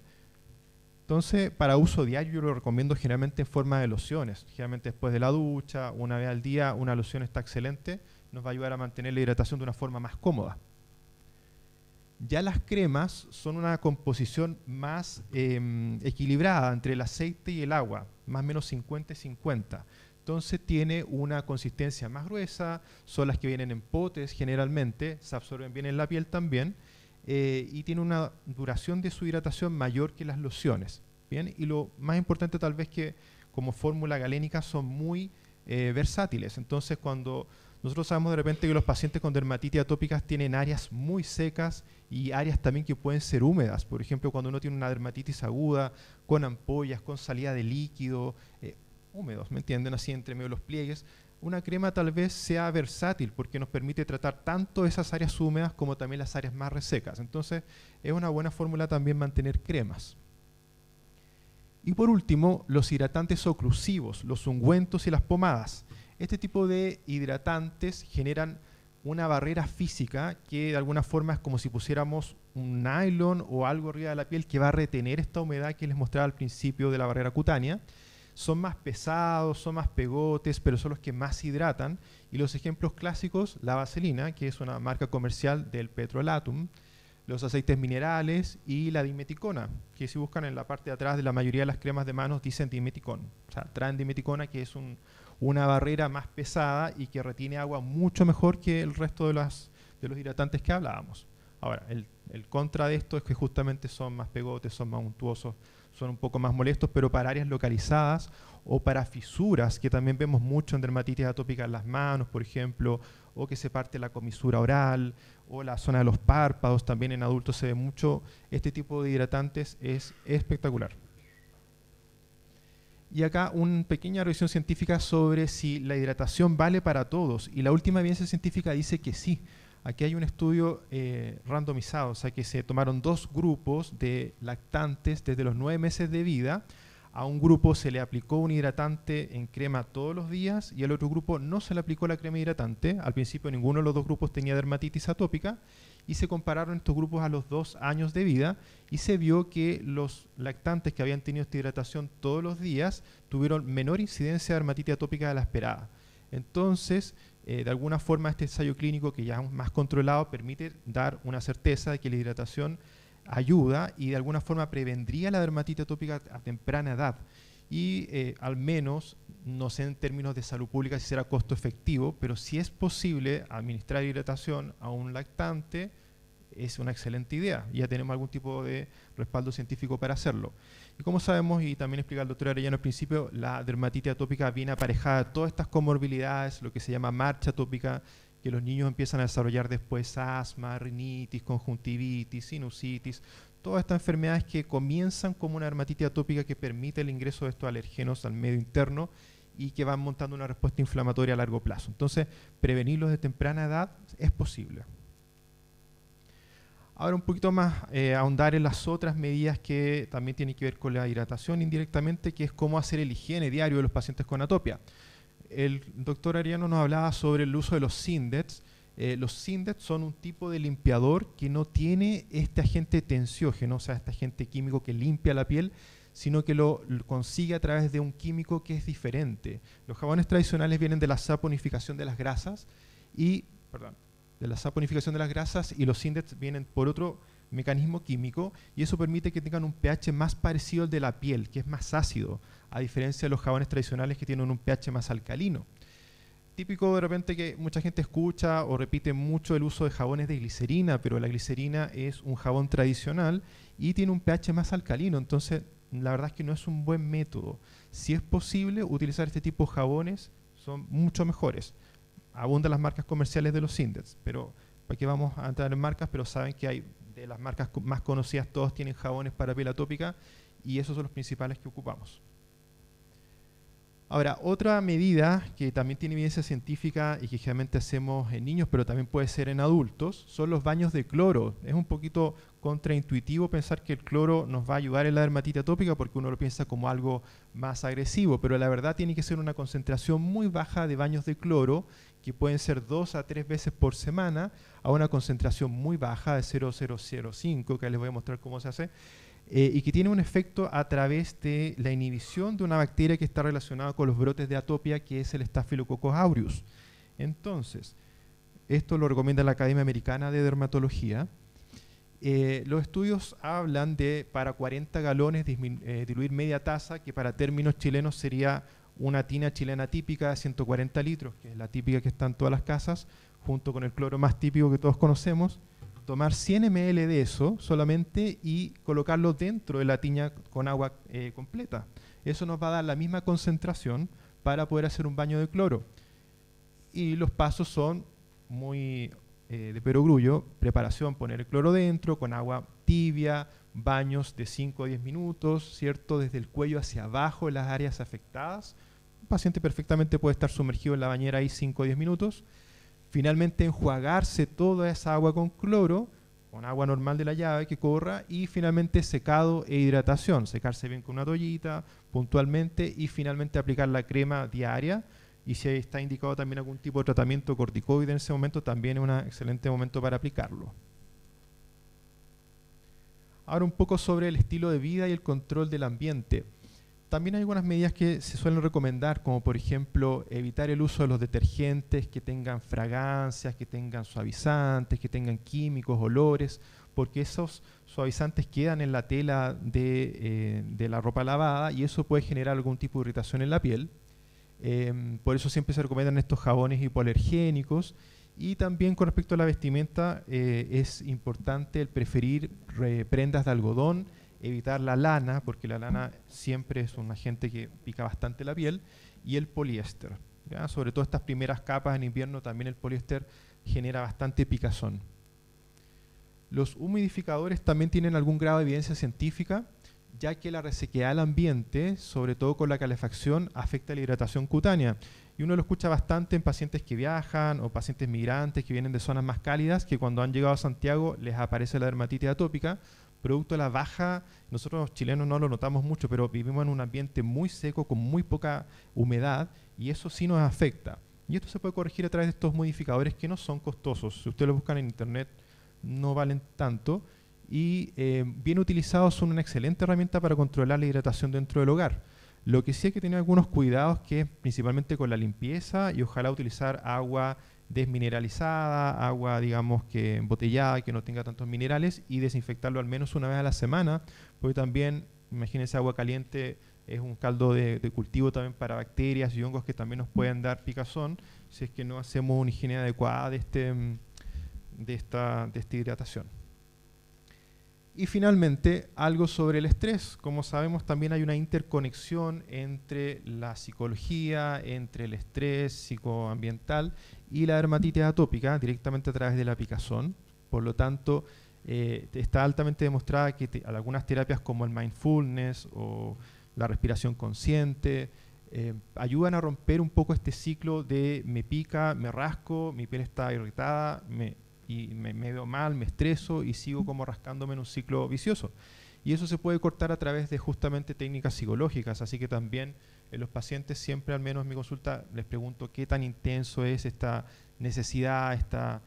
Entonces, para uso diario yo lo recomiendo generalmente en forma de lociones. Generalmente después de la ducha, una vez al día, una loción está excelente, nos va a ayudar a mantener la hidratación de una forma más cómoda. Ya las cremas son una composición más equilibrada entre el aceite y el agua, más o menos 50 y 50. Entonces tiene una consistencia más gruesa, son las que vienen en potes generalmente, se absorben bien en la piel también, y tiene una duración de su hidratación mayor que las lociones. ¿Bien? Y lo más importante tal vez que como fórmula galénica son muy versátiles. Entonces cuando nosotros sabemos de repente que los pacientes con dermatitis atópicas tienen áreas muy secas y áreas también que pueden ser húmedas. Por ejemplo, cuando uno tiene una dermatitis aguda, con ampollas, con salida de líquido, húmedos, ¿me entienden? Así entre medio de los pliegues. Una crema tal vez sea versátil porque nos permite tratar tanto esas áreas húmedas como también las áreas más resecas. Entonces, es una buena fórmula también mantener cremas. Y por último, los hidratantes oclusivos, los ungüentos y las pomadas. Este tipo de hidratantes generan una barrera física que de alguna forma es como si pusiéramos un nylon o algo arriba de la piel que va a retener esta humedad que les mostraba al principio de la barrera cutánea. Son más pesados, son más pegotes, pero son los que más hidratan. Y los ejemplos clásicos, la vaselina, que es una marca comercial del petrolatum, los aceites minerales y la dimeticona, que si buscan en la parte de atrás de la mayoría de las cremas de manos dicen dimeticón. O sea, traen dimeticona, que es una barrera más pesada y que retiene agua mucho mejor que el resto de los hidratantes que hablábamos. Ahora, el contra de esto es que justamente son más pegotes, son más untuosos, son un poco más molestos, pero para áreas localizadas o para fisuras, que también vemos mucho en dermatitis atópica en las manos, por ejemplo, o que se parte la comisura oral, o la zona de los párpados, también en adultos se ve mucho. Este tipo de hidratantes es espectacular. Y acá una pequeña revisión científica sobre si la hidratación vale para todos, y la última evidencia científica dice que sí. Aquí hay un estudio randomizado, o sea que se tomaron 2 grupos de lactantes desde los 9 meses de vida A un grupo se le aplicó un hidratante en crema todos los días y al otro grupo no se le aplicó la crema hidratante. Al principio ninguno de los dos grupos tenía dermatitis atópica y se compararon estos grupos a los 2 años de vida y se vio que los lactantes que habían tenido esta hidratación todos los días tuvieron menor incidencia de dermatitis atópica de la esperada. Entonces, de alguna forma este ensayo clínico, que ya es más controlado, permite dar una certeza de que la hidratación ayuda y de alguna forma prevendría la dermatitis atópica a temprana edad. Y al menos, no sé en términos de salud pública si será costo efectivo, pero si es posible administrar hidratación a un lactante, es una excelente idea. Ya tenemos algún tipo de respaldo científico para hacerlo. Y como sabemos, y también explica el doctor Arellano al principio, la dermatitis atópica viene aparejada de todas estas comorbilidades, lo que se llama marcha atópica, que los niños empiezan a desarrollar después asma, rinitis, conjuntivitis, sinusitis, todas estas enfermedades que comienzan como una dermatitis atópica que permite el ingreso de estos alergenos al medio interno y que van montando una respuesta inflamatoria a largo plazo. Entonces, prevenirlos de temprana edad es posible. Ahora un poquito más ahondar en las otras medidas que también tienen que ver con la hidratación indirectamente, que es cómo hacer el higiene diario de los pacientes con atopia. El doctor Arellano nos hablaba sobre el uso de los Sindets. Los Sindets son un tipo de limpiador que no tiene este agente tensiógeno, o sea, este agente químico que limpia la piel, sino que lo consigue a través de un químico que es diferente. Los jabones tradicionales vienen de la saponificación de las grasas y los Sindets vienen por otro mecanismo químico y eso permite que tengan un pH más parecido al de la piel, que es más ácido, a diferencia de los jabones tradicionales que tienen un pH más alcalino. Típico de repente que mucha gente escucha o repite mucho el uso de jabones de glicerina, pero la glicerina es un jabón tradicional y tiene un pH más alcalino, entonces la verdad es que no es un buen método. Si es posible utilizar este tipo de jabones, son mucho mejores. Abundan las marcas comerciales de los Sindets, pero para qué vamos a entrar en marcas, pero saben que hay de las marcas más conocidas, todos tienen jabones para piel atópica y esos son los principales que ocupamos. Ahora, otra medida que también tiene evidencia científica y que generalmente hacemos en niños, pero también puede ser en adultos, son los baños de cloro. Es un poquito contraintuitivo pensar que el cloro nos va a ayudar en la dermatitis atópica porque uno lo piensa como algo más agresivo, pero la verdad tiene que ser una concentración muy baja de baños de cloro, que pueden ser 2 a 3 veces por semana, a una concentración muy baja de 0,005, que les voy a mostrar cómo se hace, y que tiene un efecto a través de la inhibición de una bacteria que está relacionada con los brotes de atopia, que es el Staphylococcus aureus. Entonces, esto lo recomienda la Academia Americana de Dermatología. Los estudios hablan de para 40 galones diluir media taza, que para términos chilenos sería una tina chilena típica de 140 litros, que es la típica que está en todas las casas, junto con el cloro más típico que todos conocemos. Tomar 100 ml de eso solamente y colocarlo dentro de la tina con agua completa. Eso nos va a dar la misma concentración para poder hacer un baño de cloro. Y los pasos son muy de perogrullo: preparación, poner el cloro dentro con agua tibia, baños de 5 a 10 minutos, ¿cierto? Desde el cuello hacia abajo en las áreas afectadas. Un paciente perfectamente puede estar sumergido en la bañera ahí 5 o 10 minutos. Finalmente enjuagarse toda esa agua con cloro, con agua normal de la llave que corra, y finalmente secado e hidratación, secarse bien con una toallita puntualmente y finalmente aplicar la crema diaria. Y si está indicado también algún tipo de tratamiento corticoide en ese momento, también es un excelente momento para aplicarlo. Ahora un poco sobre el estilo de vida y el control del ambiente. También hay algunas medidas que se suelen recomendar, como por ejemplo evitar el uso de los detergentes que tengan fragancias, que tengan suavizantes, que tengan químicos, olores, porque esos suavizantes quedan en la tela de la ropa lavada y eso puede generar algún tipo de irritación en la piel. Por eso siempre se recomiendan estos jabones hipoalergénicos. Y también con respecto a la vestimenta es importante el preferir prendas de algodón, evitar la lana, porque la lana siempre es un agente que pica bastante la piel, y el poliéster, ¿ya? Sobre todo estas primeras capas en invierno también el poliéster genera bastante picazón. Los humidificadores también tienen algún grado de evidencia científica, ya que la resequedad del ambiente, sobre todo con la calefacción, afecta la hidratación cutánea. Y uno lo escucha bastante en pacientes que viajan o pacientes migrantes que vienen de zonas más cálidas, que cuando han llegado a Santiago les aparece la dermatitis atópica, producto de la baja, nosotros los chilenos no lo notamos mucho, pero vivimos en un ambiente muy seco, con muy poca humedad, y eso sí nos afecta. Y esto se puede corregir a través de estos modificadores que no son costosos. Si ustedes lo buscan en internet, no valen tanto, y bien utilizados son una excelente herramienta para controlar la hidratación dentro del hogar. Lo que sí hay que tener algunos cuidados, que es principalmente con la limpieza, y ojalá utilizar agua desmineralizada, agua digamos que embotellada, que no tenga tantos minerales, y desinfectarlo al menos una vez a la semana, porque también, imagínense, agua caliente es un caldo de cultivo también para bacterias y hongos que también nos pueden dar picazón si es que no hacemos una higiene adecuada de esta hidratación. Y finalmente, algo sobre el estrés. Como sabemos, también hay una interconexión entre la psicología, entre el estrés psicoambiental y la dermatitis atópica, directamente a través de la picazón. Por lo tanto, está altamente demostrada que algunas terapias como el mindfulness o la respiración consciente ayudan a romper un poco este ciclo de me pica, me rasco, mi piel está irritada, me veo mal, me estreso y sigo como rascándome en un ciclo vicioso. Y eso se puede cortar a través de justamente técnicas psicológicas, así que también en los pacientes siempre, al menos en mi consulta, les pregunto qué tan intenso es esta necesidad, esta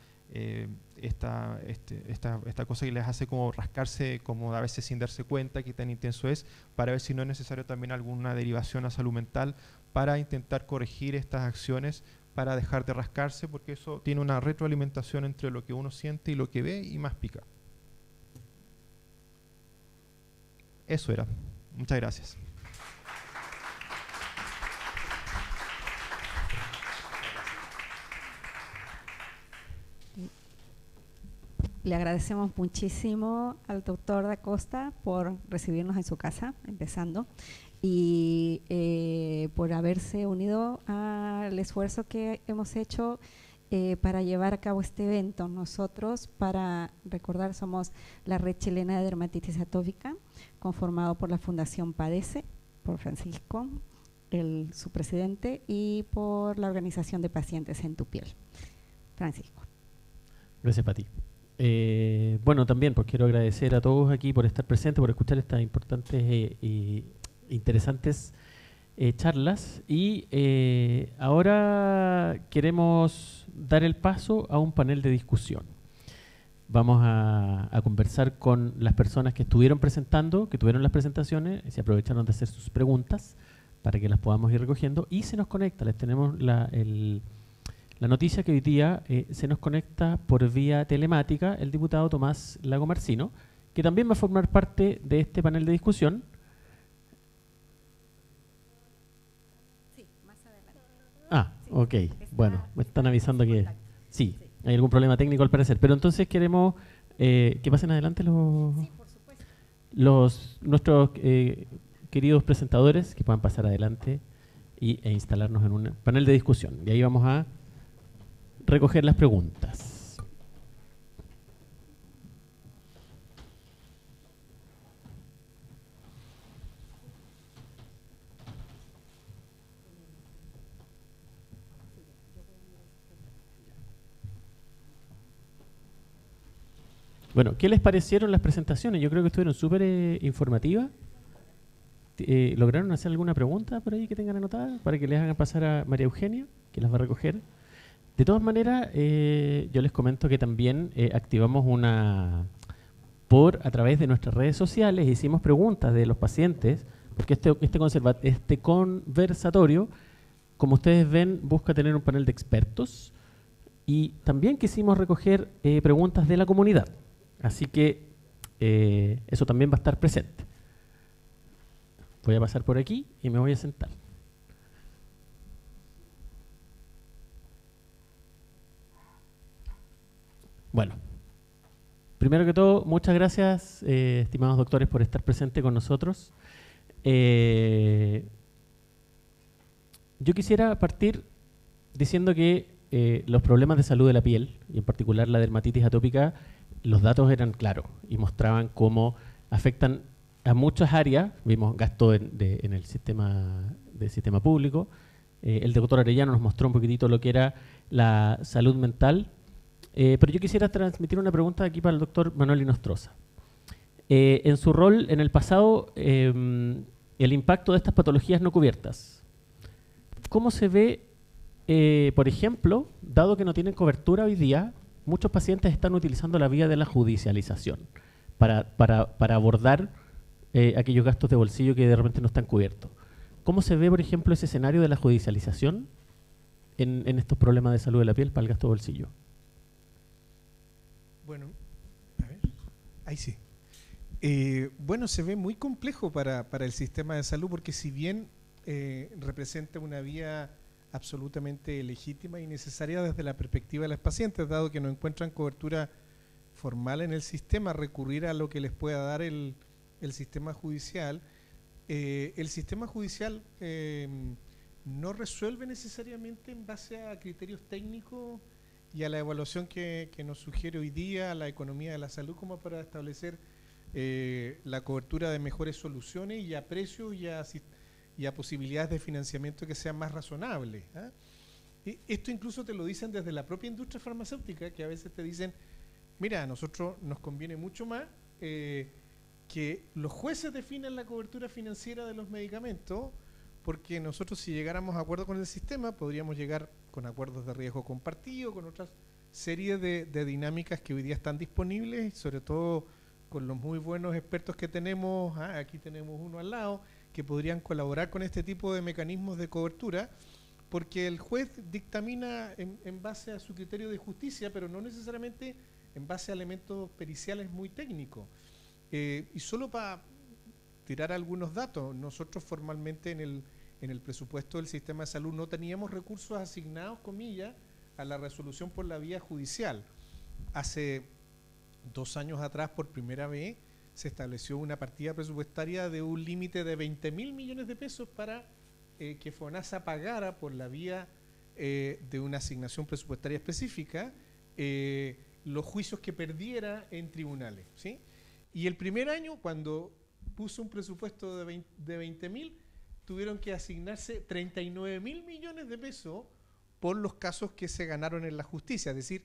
cosa que les hace como rascarse como a veces sin darse cuenta, qué tan intenso es, para ver si no es necesario también alguna derivación a salud mental para intentar corregir estas acciones, para dejar de rascarse, porque eso tiene una retroalimentación entre lo que uno siente y lo que ve, y más pica. Eso era. Muchas gracias.
Le agradecemos muchísimo al doctor Da Costa por recibirnos en su casa, empezando, y por haberse unido al esfuerzo que hemos hecho para llevar a cabo este evento. Nosotros, para recordar, somos la Red Chilena de Dermatitis Atópica, conformado por la Fundación Padece, por Francisco, su presidente, y por la Organización de Pacientes en tu Piel. Francisco.
Gracias, Pati. Bueno, también pues quiero agradecer a todos aquí por estar presentes, por escuchar estas importantes interesantes charlas, y ahora queremos dar el paso a un panel de discusión. Vamos a conversar con las personas que estuvieron presentando, que tuvieron las presentaciones, y se aprovecharon de hacer sus preguntas para que las podamos ir recogiendo, y se nos conecta, les tenemos la noticia que hoy día se nos conecta por vía telemática el diputado Tomás Lago Marcino, que también va a formar parte de este panel de discusión. Ah, ok. Bueno, me están avisando que sí, hay algún problema técnico al parecer. Pero entonces queremos que pasen adelante nuestros queridos presentadores, que puedan pasar adelante e instalarnos en un panel de discusión. Y ahí vamos a recoger las preguntas. Bueno, ¿qué les parecieron las presentaciones? Yo creo que estuvieron súper informativas. ¿Lograron hacer alguna pregunta por ahí que tengan anotada para que les hagan pasar a María Eugenia, que las va a recoger? De todas maneras, yo les comento que también activamos a través de nuestras redes sociales, hicimos preguntas de los pacientes, porque este conversatorio, como ustedes ven, busca tener un panel de expertos, y también quisimos recoger preguntas de la comunidad. Así que eso también va a estar presente. Voy a pasar por aquí y me voy a sentar. Bueno, primero que todo, muchas gracias, estimados doctores, por estar presentes con nosotros. Yo quisiera partir diciendo que los problemas de salud de la piel, y en particular la dermatitis atópica, los datos eran claros y mostraban cómo afectan a muchas áreas. Vimos gasto en el sistema público. El doctor Arellano nos mostró un poquitito lo que era la salud mental. Pero yo quisiera transmitir una pregunta aquí para el doctor Manuel Inostroza. En su rol en el pasado, el impacto de estas patologías no cubiertas. ¿Cómo se ve, por ejemplo, dado que no tienen cobertura hoy día, muchos pacientes están utilizando la vía de la judicialización para abordar aquellos gastos de bolsillo que de repente no están cubiertos? ¿Cómo se ve, por ejemplo, ese escenario de la judicialización en estos problemas de salud de la piel para el gasto de bolsillo?
Bueno, a ver, ahí sí. Bueno, se ve muy complejo para el sistema de salud porque si bien representa una vía absolutamente legítima y necesaria desde la perspectiva de los pacientes, dado que no encuentran cobertura formal en el sistema, recurrir a lo que les pueda dar el sistema judicial. El sistema judicial no resuelve necesariamente en base a criterios técnicos y a la evaluación que nos sugiere hoy día la economía de la salud como para establecer la cobertura de mejores soluciones y a precios y a posibilidades de financiamiento que sean más razonables. Esto incluso te lo dicen desde la propia industria farmacéutica, que a veces te dicen, mira, a nosotros nos conviene mucho más que los jueces definan la cobertura financiera de los medicamentos, porque nosotros si llegáramos a acuerdo con el sistema podríamos llegar con acuerdos de riesgo compartido, con otras series de dinámicas que hoy día están disponibles, sobre todo con los muy buenos expertos que tenemos, aquí tenemos uno al lado, que podrían colaborar con este tipo de mecanismos de cobertura, porque el juez dictamina en base a su criterio de justicia, pero no necesariamente en base a elementos periciales muy técnicos. Y solo para tirar algunos datos, nosotros formalmente en el presupuesto del sistema de salud no teníamos recursos asignados, comillas, a la resolución por la vía judicial. Hace 2 años atrás, por primera vez, se estableció una partida presupuestaria de un límite de 20.000 millones de pesos para que FONASA pagara por la vía de una asignación presupuestaria específica los juicios que perdiera en tribunales, ¿sí? Y el primer año, cuando puso un presupuesto de 20.000, tuvieron que asignarse 39.000 millones de pesos por los casos que se ganaron en la justicia. Es decir,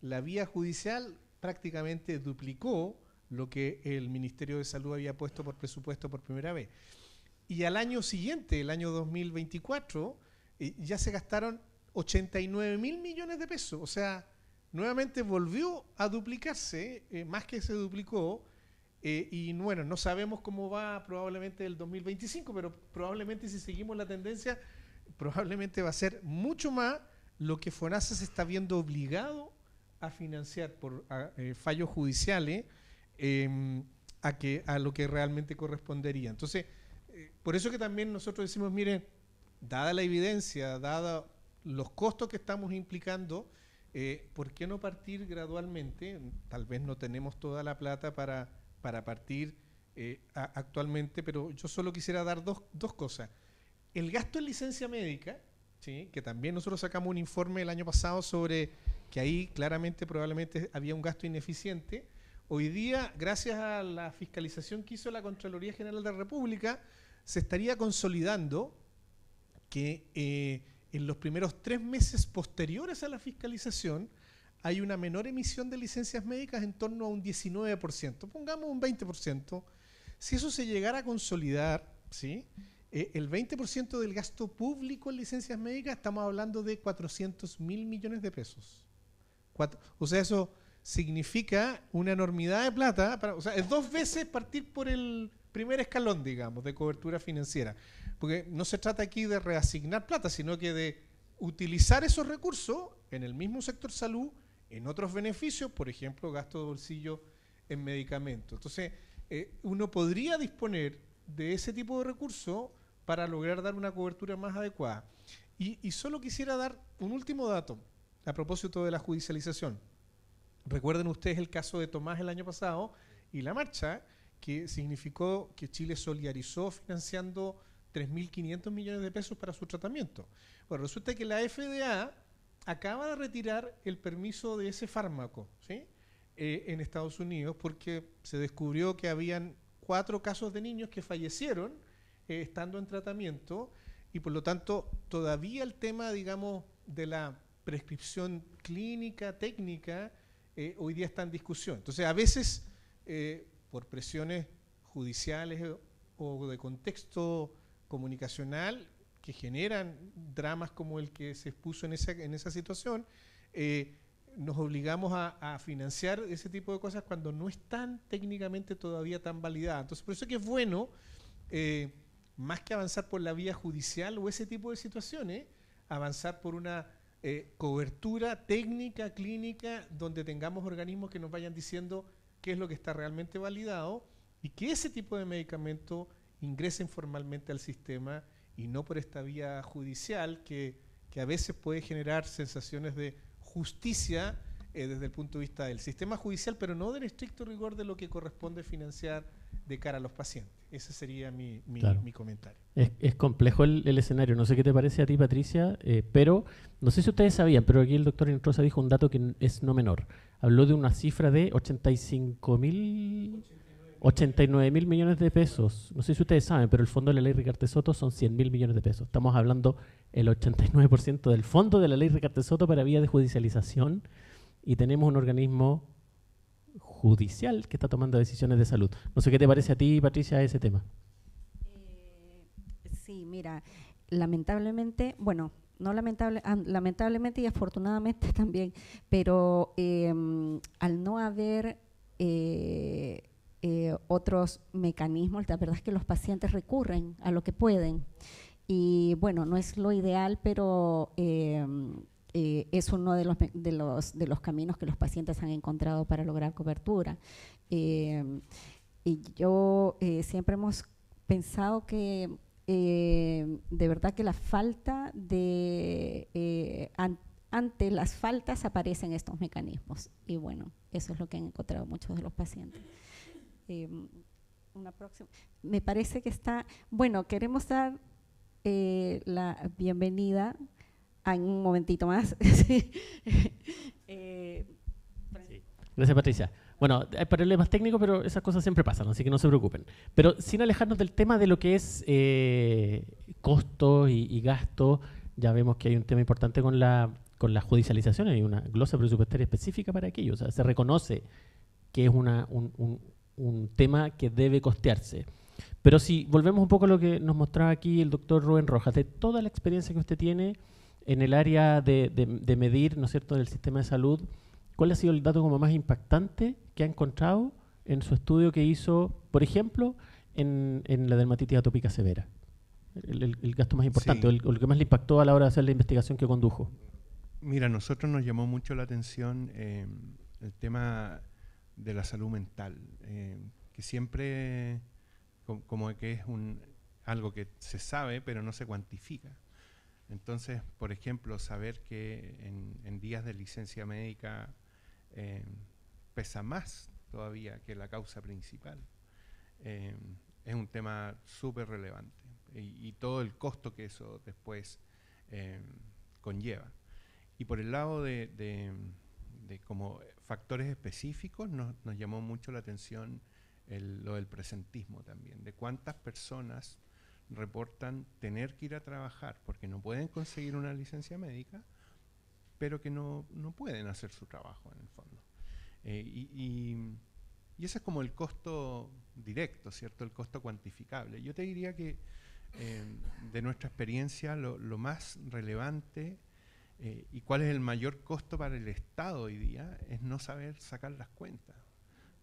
la vía judicial prácticamente duplicó lo que el Ministerio de Salud había puesto por presupuesto por primera vez. Y al año siguiente, el año 2024, ya se gastaron 89.000 millones de pesos. O sea, nuevamente volvió a duplicarse, más que se duplicó. Y bueno, no sabemos cómo va probablemente el 2025, pero probablemente si seguimos la tendencia, probablemente va a ser mucho más lo que FONASA se está viendo obligado a financiar por fallos judiciales a lo que realmente correspondería. Entonces, por eso que también nosotros decimos, miren, dada la evidencia, dada los costos que estamos implicando, ¿por qué no partir gradualmente? Tal vez no tenemos toda la plata para partir actualmente, pero yo solo quisiera dar dos cosas. El gasto en licencia médica, ¿sí?, que también nosotros sacamos un informe el año pasado sobre que ahí claramente probablemente había un gasto ineficiente. Hoy día, gracias a la fiscalización que hizo la Contraloría General de la República, se estaría consolidando que en los primeros 3 meses posteriores a la fiscalización hay una menor emisión de licencias médicas en torno a un 19%, pongamos un 20%. Si eso se llegara a consolidar, ¿sí?, el 20% del gasto público en licencias médicas, estamos hablando de 400.000 millones de pesos. O sea, eso significa una enormidad de plata, o sea, es 2 veces partir por el primer escalón, digamos, de cobertura financiera. Porque no se trata aquí de reasignar plata, sino que de utilizar esos recursos en el mismo sector salud, en otros beneficios, por ejemplo, gasto de bolsillo en medicamentos. Entonces, uno podría disponer de ese tipo de recursos para lograr dar una cobertura más adecuada. Y solo quisiera dar un último dato a propósito de la judicialización. Recuerden ustedes el caso de Tomás el año pasado y la marcha que significó que Chile solidarizó financiando 3.500 millones de pesos para su tratamiento. Bueno, resulta que la FDA acaba de retirar el permiso de ese fármaco, ¿sí?, en Estados Unidos, porque se descubrió que habían 4 casos de niños que fallecieron estando en tratamiento y por lo tanto todavía el tema, digamos, de la prescripción clínica, técnica, hoy día está en discusión. Entonces a veces por presiones judiciales o de contexto comunicacional que generan dramas como el que se expuso en esa situación, nos obligamos a financiar ese tipo de cosas cuando no están técnicamente todavía tan validadas. Entonces, por eso es que es bueno, más que avanzar por la vía judicial o ese tipo de situaciones, avanzar por una cobertura técnica, clínica, donde tengamos organismos que nos vayan diciendo qué es lo que está realmente validado y que ese tipo de medicamento ingresen formalmente al sistema y no por esta vía judicial que a veces puede generar sensaciones de justicia desde el punto de vista del sistema judicial, pero no del estricto rigor de lo que corresponde financiar de cara a los pacientes. Ese sería mi comentario.
Es complejo el escenario. No sé qué te parece a ti, Patricia, pero no sé si ustedes sabían, pero aquí el doctor Inostroza dijo un dato que es no menor. Habló de una cifra de 89.000 millones de pesos. No sé si ustedes saben, pero el fondo de la ley Ricardo Soto son 100.000 millones de pesos. Estamos hablando el 89% del fondo de la ley Ricardo Soto para vía de judicialización y tenemos un organismo judicial que está tomando decisiones de salud. No sé qué te parece a ti, Patricia, ese tema.
Sí, mira, lamentablemente, bueno, no lamentablemente y afortunadamente también, pero al no haber otros mecanismos, la verdad es que los pacientes recurren a lo que pueden. Y bueno, no es lo ideal, pero es uno de los caminos que los pacientes han encontrado para lograr cobertura. Y yo siempre hemos pensado que de verdad que la falta de ante las faltas aparecen estos mecanismos y bueno, eso es lo que han encontrado muchos de los pacientes. Una próxima. Me parece que está, bueno, queremos dar la bienvenida en un momentito más. Sí.
Gracias, Patricia. Bueno, hay problemas técnicos, pero esas cosas siempre pasan, así que no se preocupen. Pero sin alejarnos del tema de lo que es costos y gastos, ya vemos que hay un tema importante con la judicialización, hay una glosa presupuestaria específica para aquello, o sea, se reconoce que es un tema que debe costearse. Pero si volvemos un poco a lo que nos mostraba aquí el doctor Rubén Rojas, de toda la experiencia que usted tiene en el área de medir, ¿no es cierto?, del sistema de salud, ¿cuál ha sido el dato como más impactante que ha encontrado en su estudio que hizo, por ejemplo, en la dermatitis atópica severa? El gasto más importante,
Sí.
o el que más le impactó a la hora de hacer la investigación que condujo.
Mira, a nosotros nos llamó mucho la atención el tema de la salud mental, que siempre como que es algo que se sabe pero no se cuantifica. Entonces, por ejemplo, saber que en días de licencia médica pesa más todavía que la causa principal, es un tema súper relevante y todo el costo que eso después conlleva. Y por el lado de como factores específicos nos llamó mucho la atención lo del presentismo también, de cuántas personas reportan tener que ir a trabajar porque no pueden conseguir una licencia médica, pero que no pueden hacer su trabajo en el fondo. Y ese es como el costo directo, ¿cierto? El costo cuantificable. Yo te diría que de nuestra experiencia lo más relevante y cuál es el mayor costo para el Estado hoy día es no saber sacar las cuentas.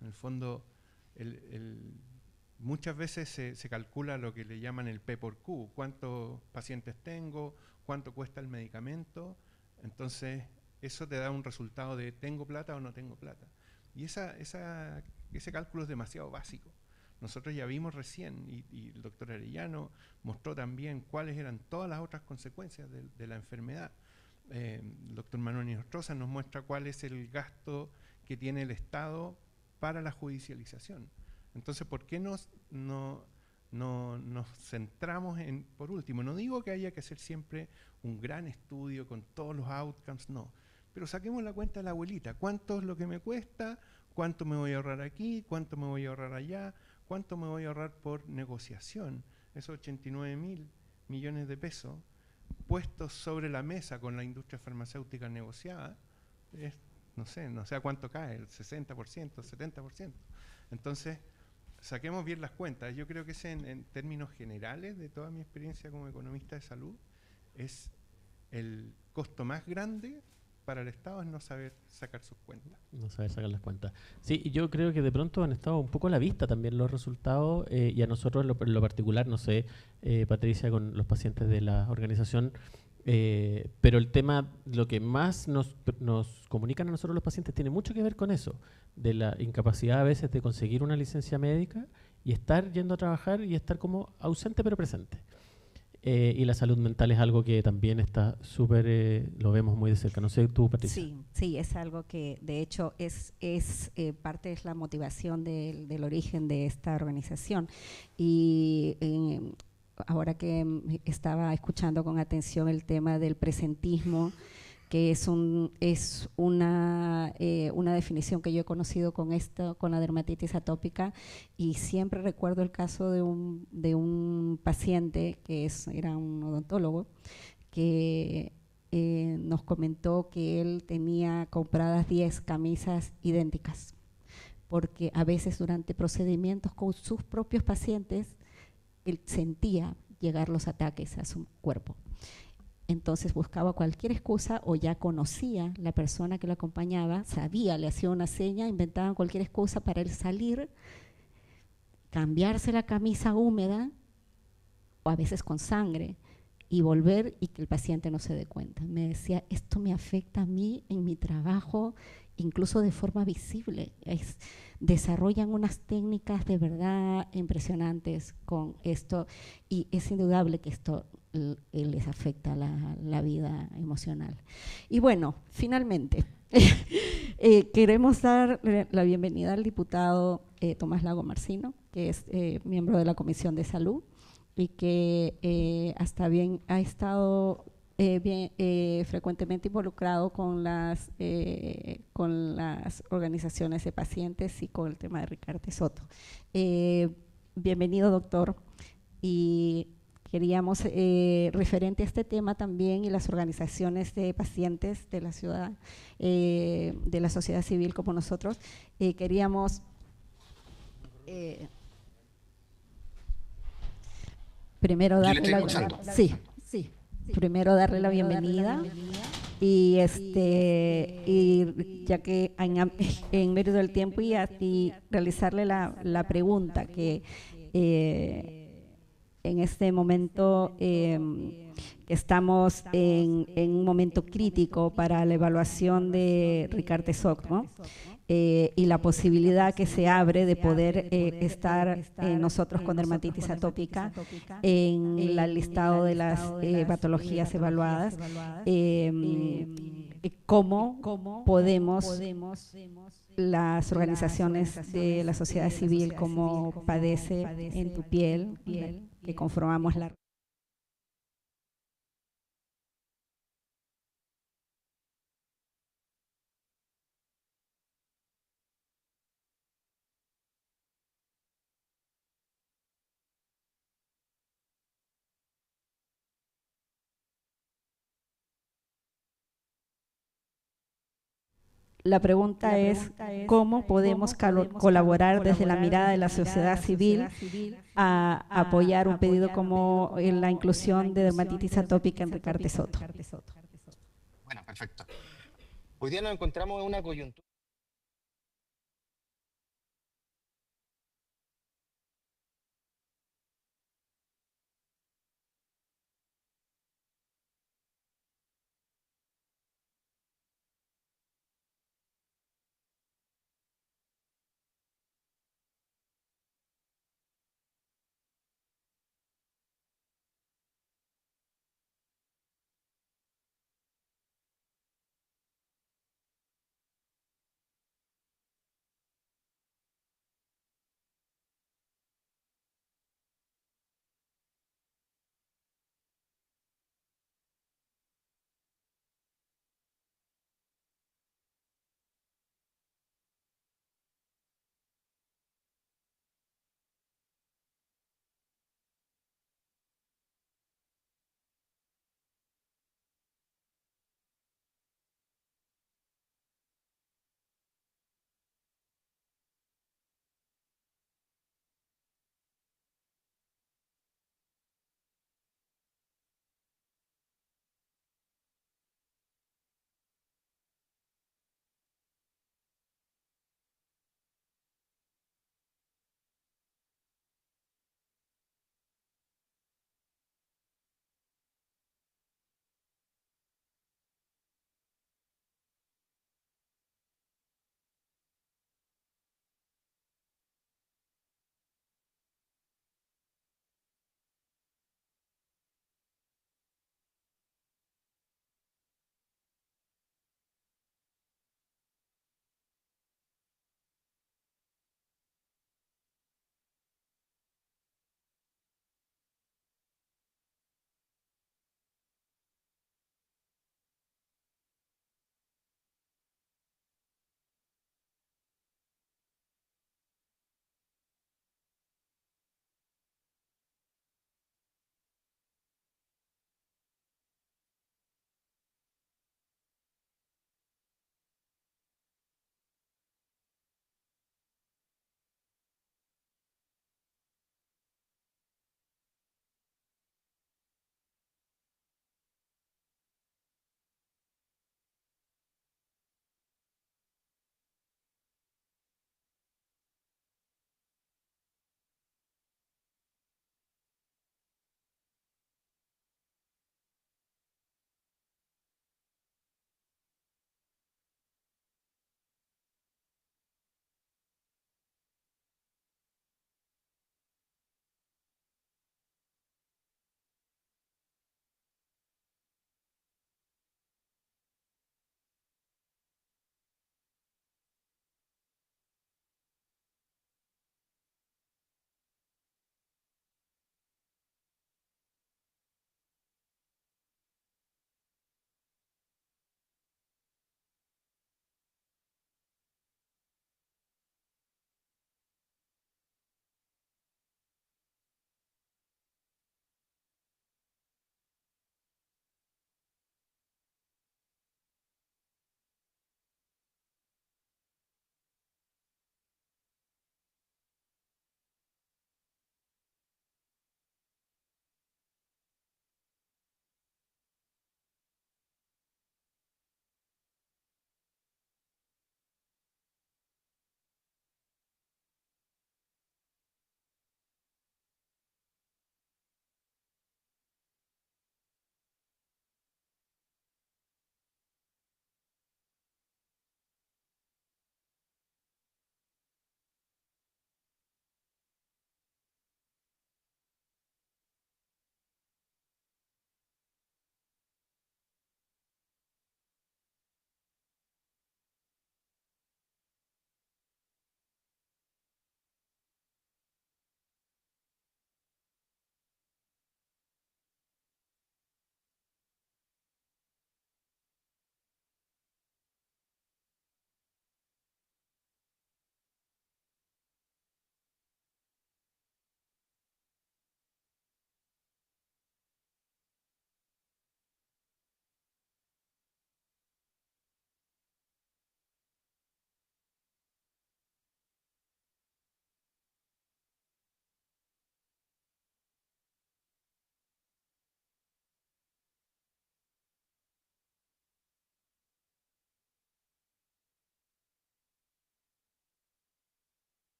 En el fondo, muchas veces se calcula lo que le llaman el P por Q, cuántos pacientes tengo, cuánto cuesta el medicamento, entonces eso te da un resultado de tengo plata o no tengo plata. Y ese cálculo es demasiado básico. Nosotros ya vimos recién, y el doctor Arellano mostró también cuáles eran todas las otras consecuencias de la enfermedad. El doctor Manuel Inostroza nos muestra cuál es el gasto que tiene el Estado para la judicialización. Entonces, ¿por qué no nos centramos en, por último, no digo que haya que hacer siempre un gran estudio con todos los outcomes, no, pero saquemos la cuenta de la abuelita, cuánto es lo que me cuesta, cuánto me voy a ahorrar aquí, cuánto me voy a ahorrar allá, cuánto me voy a ahorrar por negociación, esos 89.000 millones de pesos puestos sobre la mesa con la industria farmacéutica negociada, no sé a cuánto cae, el 60%, 70%. Entonces, saquemos bien las cuentas. Yo creo que ese en términos generales de toda mi experiencia como economista de salud es el costo más grande para el Estado, es no saber sacar sus cuentas.
No saber sacar las cuentas. Sí, y yo creo que de pronto han estado un poco a la vista también los resultados y a nosotros en lo particular, no sé, Patricia, con los pacientes de la organización, pero el tema, lo que más nos comunican a nosotros los pacientes tiene mucho que ver con eso, de la incapacidad a veces de conseguir una licencia médica y estar yendo a trabajar y estar como ausente pero presente. Y la salud mental es algo que también está súper, lo vemos muy de cerca. No sé tú, Patricia.
Sí, sí, es algo que de hecho es parte es la motivación del origen de esta organización. Y ahora que estaba escuchando con atención el tema del presentismo, que es una definición que yo he conocido con la dermatitis atópica, y siempre recuerdo el caso de un paciente que era un odontólogo que nos comentó que él tenía compradas 10 camisas idénticas, porque a veces durante procedimientos con sus propios pacientes él sentía llegar los ataques a su cuerpo. Entonces buscaba cualquier excusa, o ya conocía la persona que lo acompañaba, sabía, le hacía una seña, inventaban cualquier excusa para él salir, cambiarse la camisa húmeda, o a veces con sangre, y volver y que el paciente no se dé cuenta. Me decía, esto me afecta a mí en mi trabajo, incluso de forma visible. Desarrollan unas técnicas de verdad impresionantes con esto, y es indudable que esto les afecta la vida emocional. Y bueno, finalmente, queremos dar la bienvenida al diputado Tomás Lago Marcino, que es miembro de la Comisión de Salud y que ha estado frecuentemente involucrado con las organizaciones de pacientes y con el tema de Ricardo Soto. Bienvenido, doctor. Y queríamos, referente a este tema también, y las organizaciones de pacientes de la ciudad, de la sociedad civil como nosotros, queríamos primero darle la bienvenida. Y ya que en medio del tiempo, y realizarle la pregunta que en este momento estamos en un momento crítico para la evaluación de Ricardo Soc, ¿no? Y la posibilidad que se abre de poder estar nosotros con dermatitis atópica en el listado de las patologías evaluadas. ¿Cómo podemos las organizaciones de la sociedad civil, como Padece en tu piel, que conformamos la La pregunta es cómo podemos colaborar desde la mirada de la sociedad civil a apoyar un pedido como la inclusión de dermatitis atópica en Ricardo Soto.
Bueno, perfecto. Hoy día nos encontramos en una coyuntura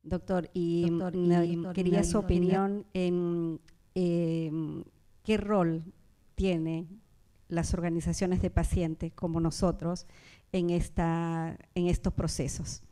Doctor, quería su opinión en qué rol tiene las organizaciones de pacientes como nosotros en estos procesos.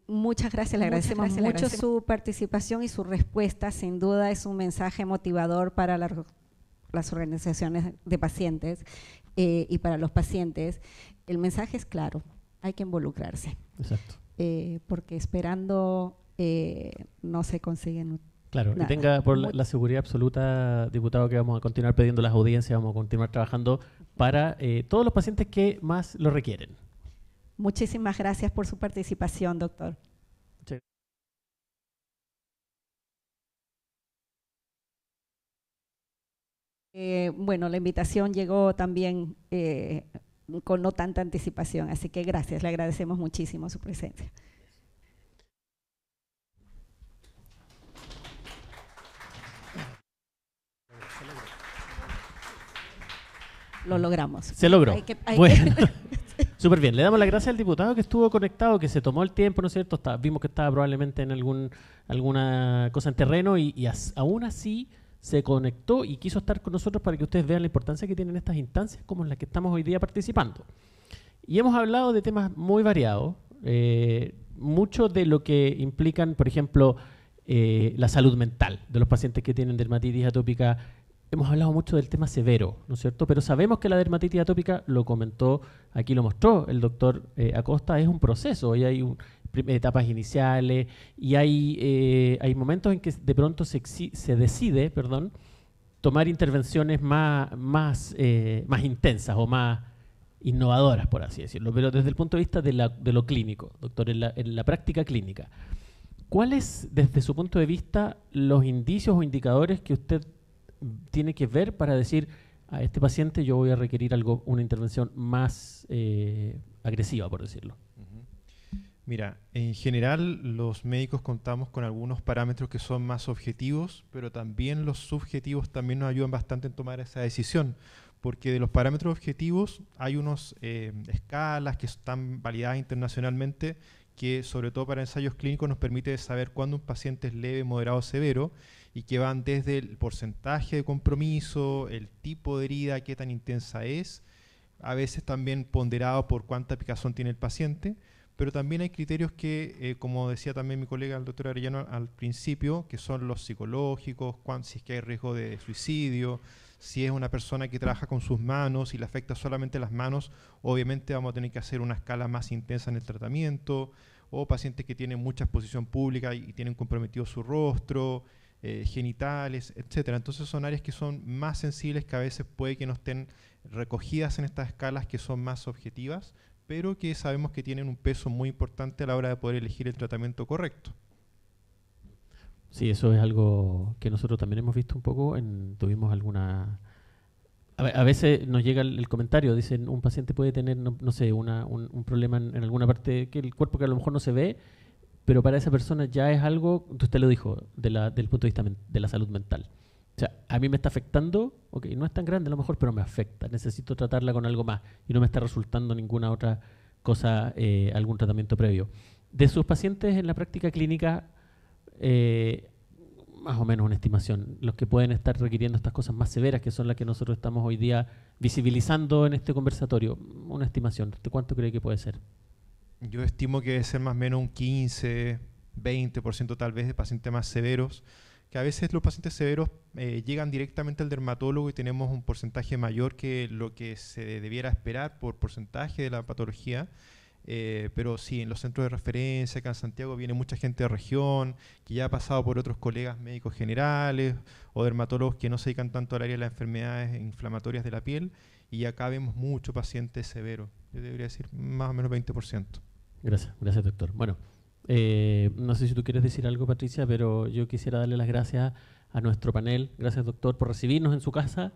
Muchas gracias, le agradecemos mucho su participación y su respuesta. Sin duda es un mensaje motivador para las organizaciones de pacientes y para los pacientes. El mensaje es claro, hay que involucrarse.
Exacto.
Porque esperando no se consiguen.
Claro,
nada.
Y tenga por la seguridad absoluta, diputado, que vamos a continuar pidiendo las audiencias, vamos a continuar trabajando para todos los pacientes que más lo requieren.
Muchísimas gracias por su participación, doctor. Bueno, la invitación llegó también con no tanta anticipación, así que gracias, le agradecemos muchísimo su presencia. Lo logramos.
Se logró.
Hay
bueno, súper bien. Le damos las gracias al diputado que estuvo conectado, que se tomó el tiempo, ¿no es cierto? Vimos que estaba probablemente en alguna cosa en terreno y aún así se conectó y quiso estar con nosotros para que ustedes vean la importancia que tienen estas instancias como en las que estamos hoy día participando. Y hemos hablado de temas muy variados, mucho de lo que implican, por ejemplo, la salud mental de los pacientes que tienen dermatitis atópica. Hemos hablado mucho del tema severo, ¿no es cierto? Pero sabemos que la dermatitis atópica, lo comentó, aquí lo mostró el doctor Acosta, es un proceso y hay etapas iniciales y hay momentos en que de pronto se decide, tomar intervenciones más intensas o más innovadoras, por así decirlo, pero desde el punto de vista de lo clínico, doctor, en la práctica clínica. ¿Cuáles, desde su punto de vista, los indicios o indicadores que usted tiene que ver para decir a este paciente yo voy a requerir una intervención más agresiva, por decirlo?
Mira, en general los médicos contamos con algunos parámetros que son más objetivos, pero también los subjetivos también nos ayudan bastante en tomar esa decisión, porque de los parámetros objetivos hay unas escalas que están validadas internacionalmente que sobre todo para ensayos clínicos nos permite saber cuándo un paciente es leve, moderado o severo y que van desde el porcentaje de compromiso, el tipo de herida, qué tan intensa es, a veces también ponderado por cuánta picazón tiene el paciente, pero también hay criterios que, como decía también mi colega el doctor Arellano al principio, que son los psicológicos, si es que hay riesgo de suicidio, si es una persona que trabaja con sus manos y le afecta solamente las manos, obviamente vamos a tener que hacer una escala más intensa en el tratamiento, o pacientes que tienen mucha exposición pública y tienen comprometido su rostro, genitales, etcétera. Entonces son áreas que son más sensibles, que a veces puede que no estén recogidas en estas escalas que son más objetivas, pero que sabemos que tienen un peso muy importante a la hora de poder elegir el tratamiento correcto.
Sí, eso es algo que nosotros también hemos visto un poco. Tuvimos alguna... A veces nos llega el comentario, dicen un paciente puede tener, no sé, un problema en alguna parte que el cuerpo que a lo mejor no se ve, pero para esa persona ya es algo, usted lo dijo, del punto de vista de la salud mental. O sea, a mí me está afectando, ok, no es tan grande a lo mejor, pero me afecta, necesito tratarla con algo más y no me está resultando ninguna otra cosa, algún tratamiento previo. De sus pacientes en la práctica clínica, más o menos una estimación, los que pueden estar requiriendo estas cosas más severas, que son las que nosotros estamos hoy día visibilizando en este conversatorio, una estimación, ¿de cuánto cree que puede ser?
Yo estimo que debe ser más o menos un 15, 20% tal vez de pacientes más severos, que a veces los pacientes severos llegan directamente al dermatólogo y tenemos un porcentaje mayor que lo que se debiera esperar por porcentaje de la patología. Pero sí, en los centros de referencia, acá en Santiago viene mucha gente de región, que ya ha pasado por otros colegas médicos generales o dermatólogos que no se dedican tanto al área de las enfermedades inflamatorias de la piel, y acá vemos mucho paciente severo. Yo debería decir más o menos 20%.
Gracias doctor. Bueno, no sé si tú quieres decir algo, Patricia, pero yo quisiera darle las gracias a nuestro panel. Gracias, doctor, por recibirnos en su casa,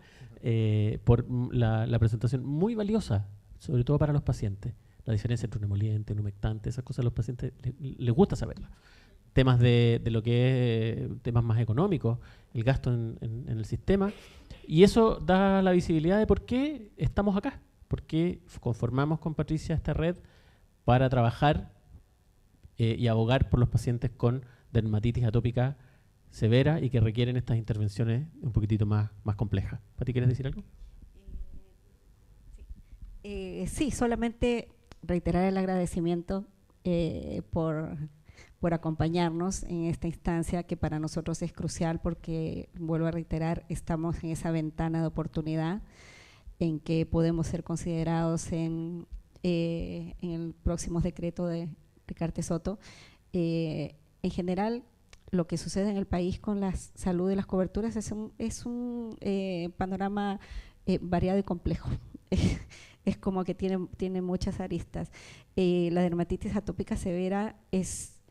por la presentación muy valiosa, sobre todo para los pacientes. La diferencia entre un emoliente, un humectante, esas cosas a los pacientes les gusta saberlas. Temas de lo que es temas más económicos, el gasto en el sistema. Y eso da la visibilidad de por qué estamos acá, por qué conformamos con Patricia esta red para trabajar y abogar por los pacientes con dermatitis atópica severa y que requieren estas intervenciones un poquitito más complejas. Pati, ¿quieres decir algo?
Sí, solamente reiterar el agradecimiento por acompañarnos en esta instancia que para nosotros es crucial porque, vuelvo a reiterar, estamos en esa ventana de oportunidad en que podemos ser considerados en el próximo decreto de Ricardo Soto. En general, lo que sucede en el país con la salud y las coberturas es un panorama variado y complejo. Es como que tiene muchas aristas. La dermatitis atópica severa es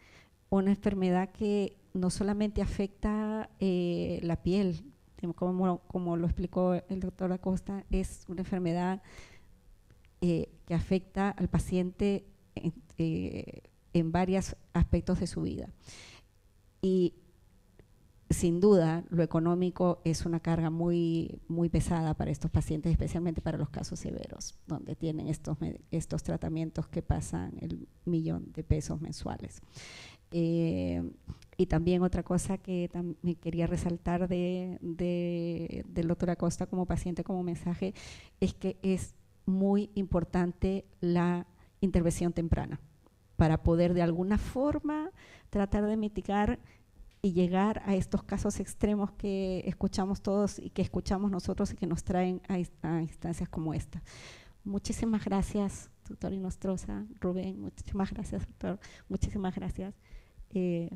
una enfermedad que no solamente afecta la piel, como lo explicó el doctor Acosta, es una enfermedad que afecta al paciente en varios aspectos de su vida. Y sin duda, lo económico es una carga muy pesada para estos pacientes, especialmente para los casos severos, donde tienen estos tratamientos que pasan el 1.000.000 de pesos mensuales. Y también otra cosa que también quería resaltar del doctor Acosta como paciente, como mensaje, es que es muy importante la intervención temprana para poder de alguna forma tratar de mitigar y llegar a estos casos extremos que escuchamos todos y que escuchamos nosotros y que nos traen a instancias como esta. Muchísimas gracias, doctor Inostroza, Rubén, muchísimas gracias, doctor, muchísimas gracias. Te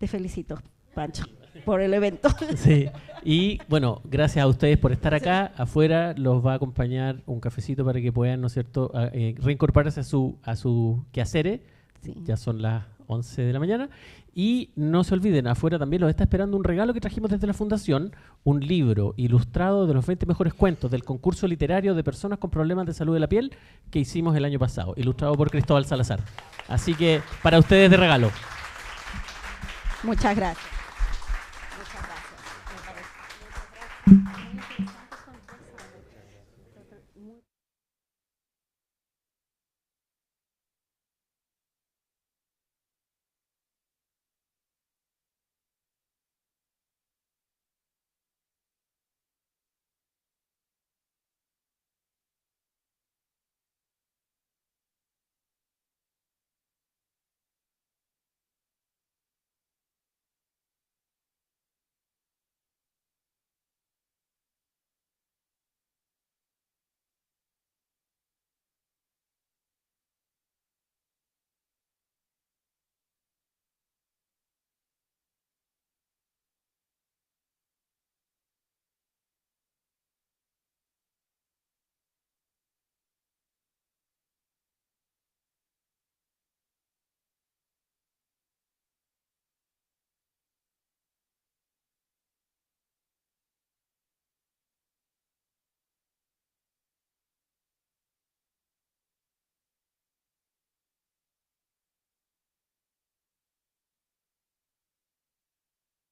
felicito, Pancho, por el evento.
Sí, y bueno, gracias a ustedes por estar acá. Afuera los va a acompañar un cafecito para que puedan, ¿no es cierto?, reincorporarse a su quehaceres.
Sí.
Ya son las 11 de la mañana. Y no se olviden, afuera también los está esperando un regalo que trajimos desde la Fundación, un libro ilustrado de los 20 mejores cuentos del concurso literario de personas con problemas de salud de la piel que hicimos el año pasado, ilustrado por Cristóbal Salazar. Así que para ustedes de regalo.
Muchas gracias.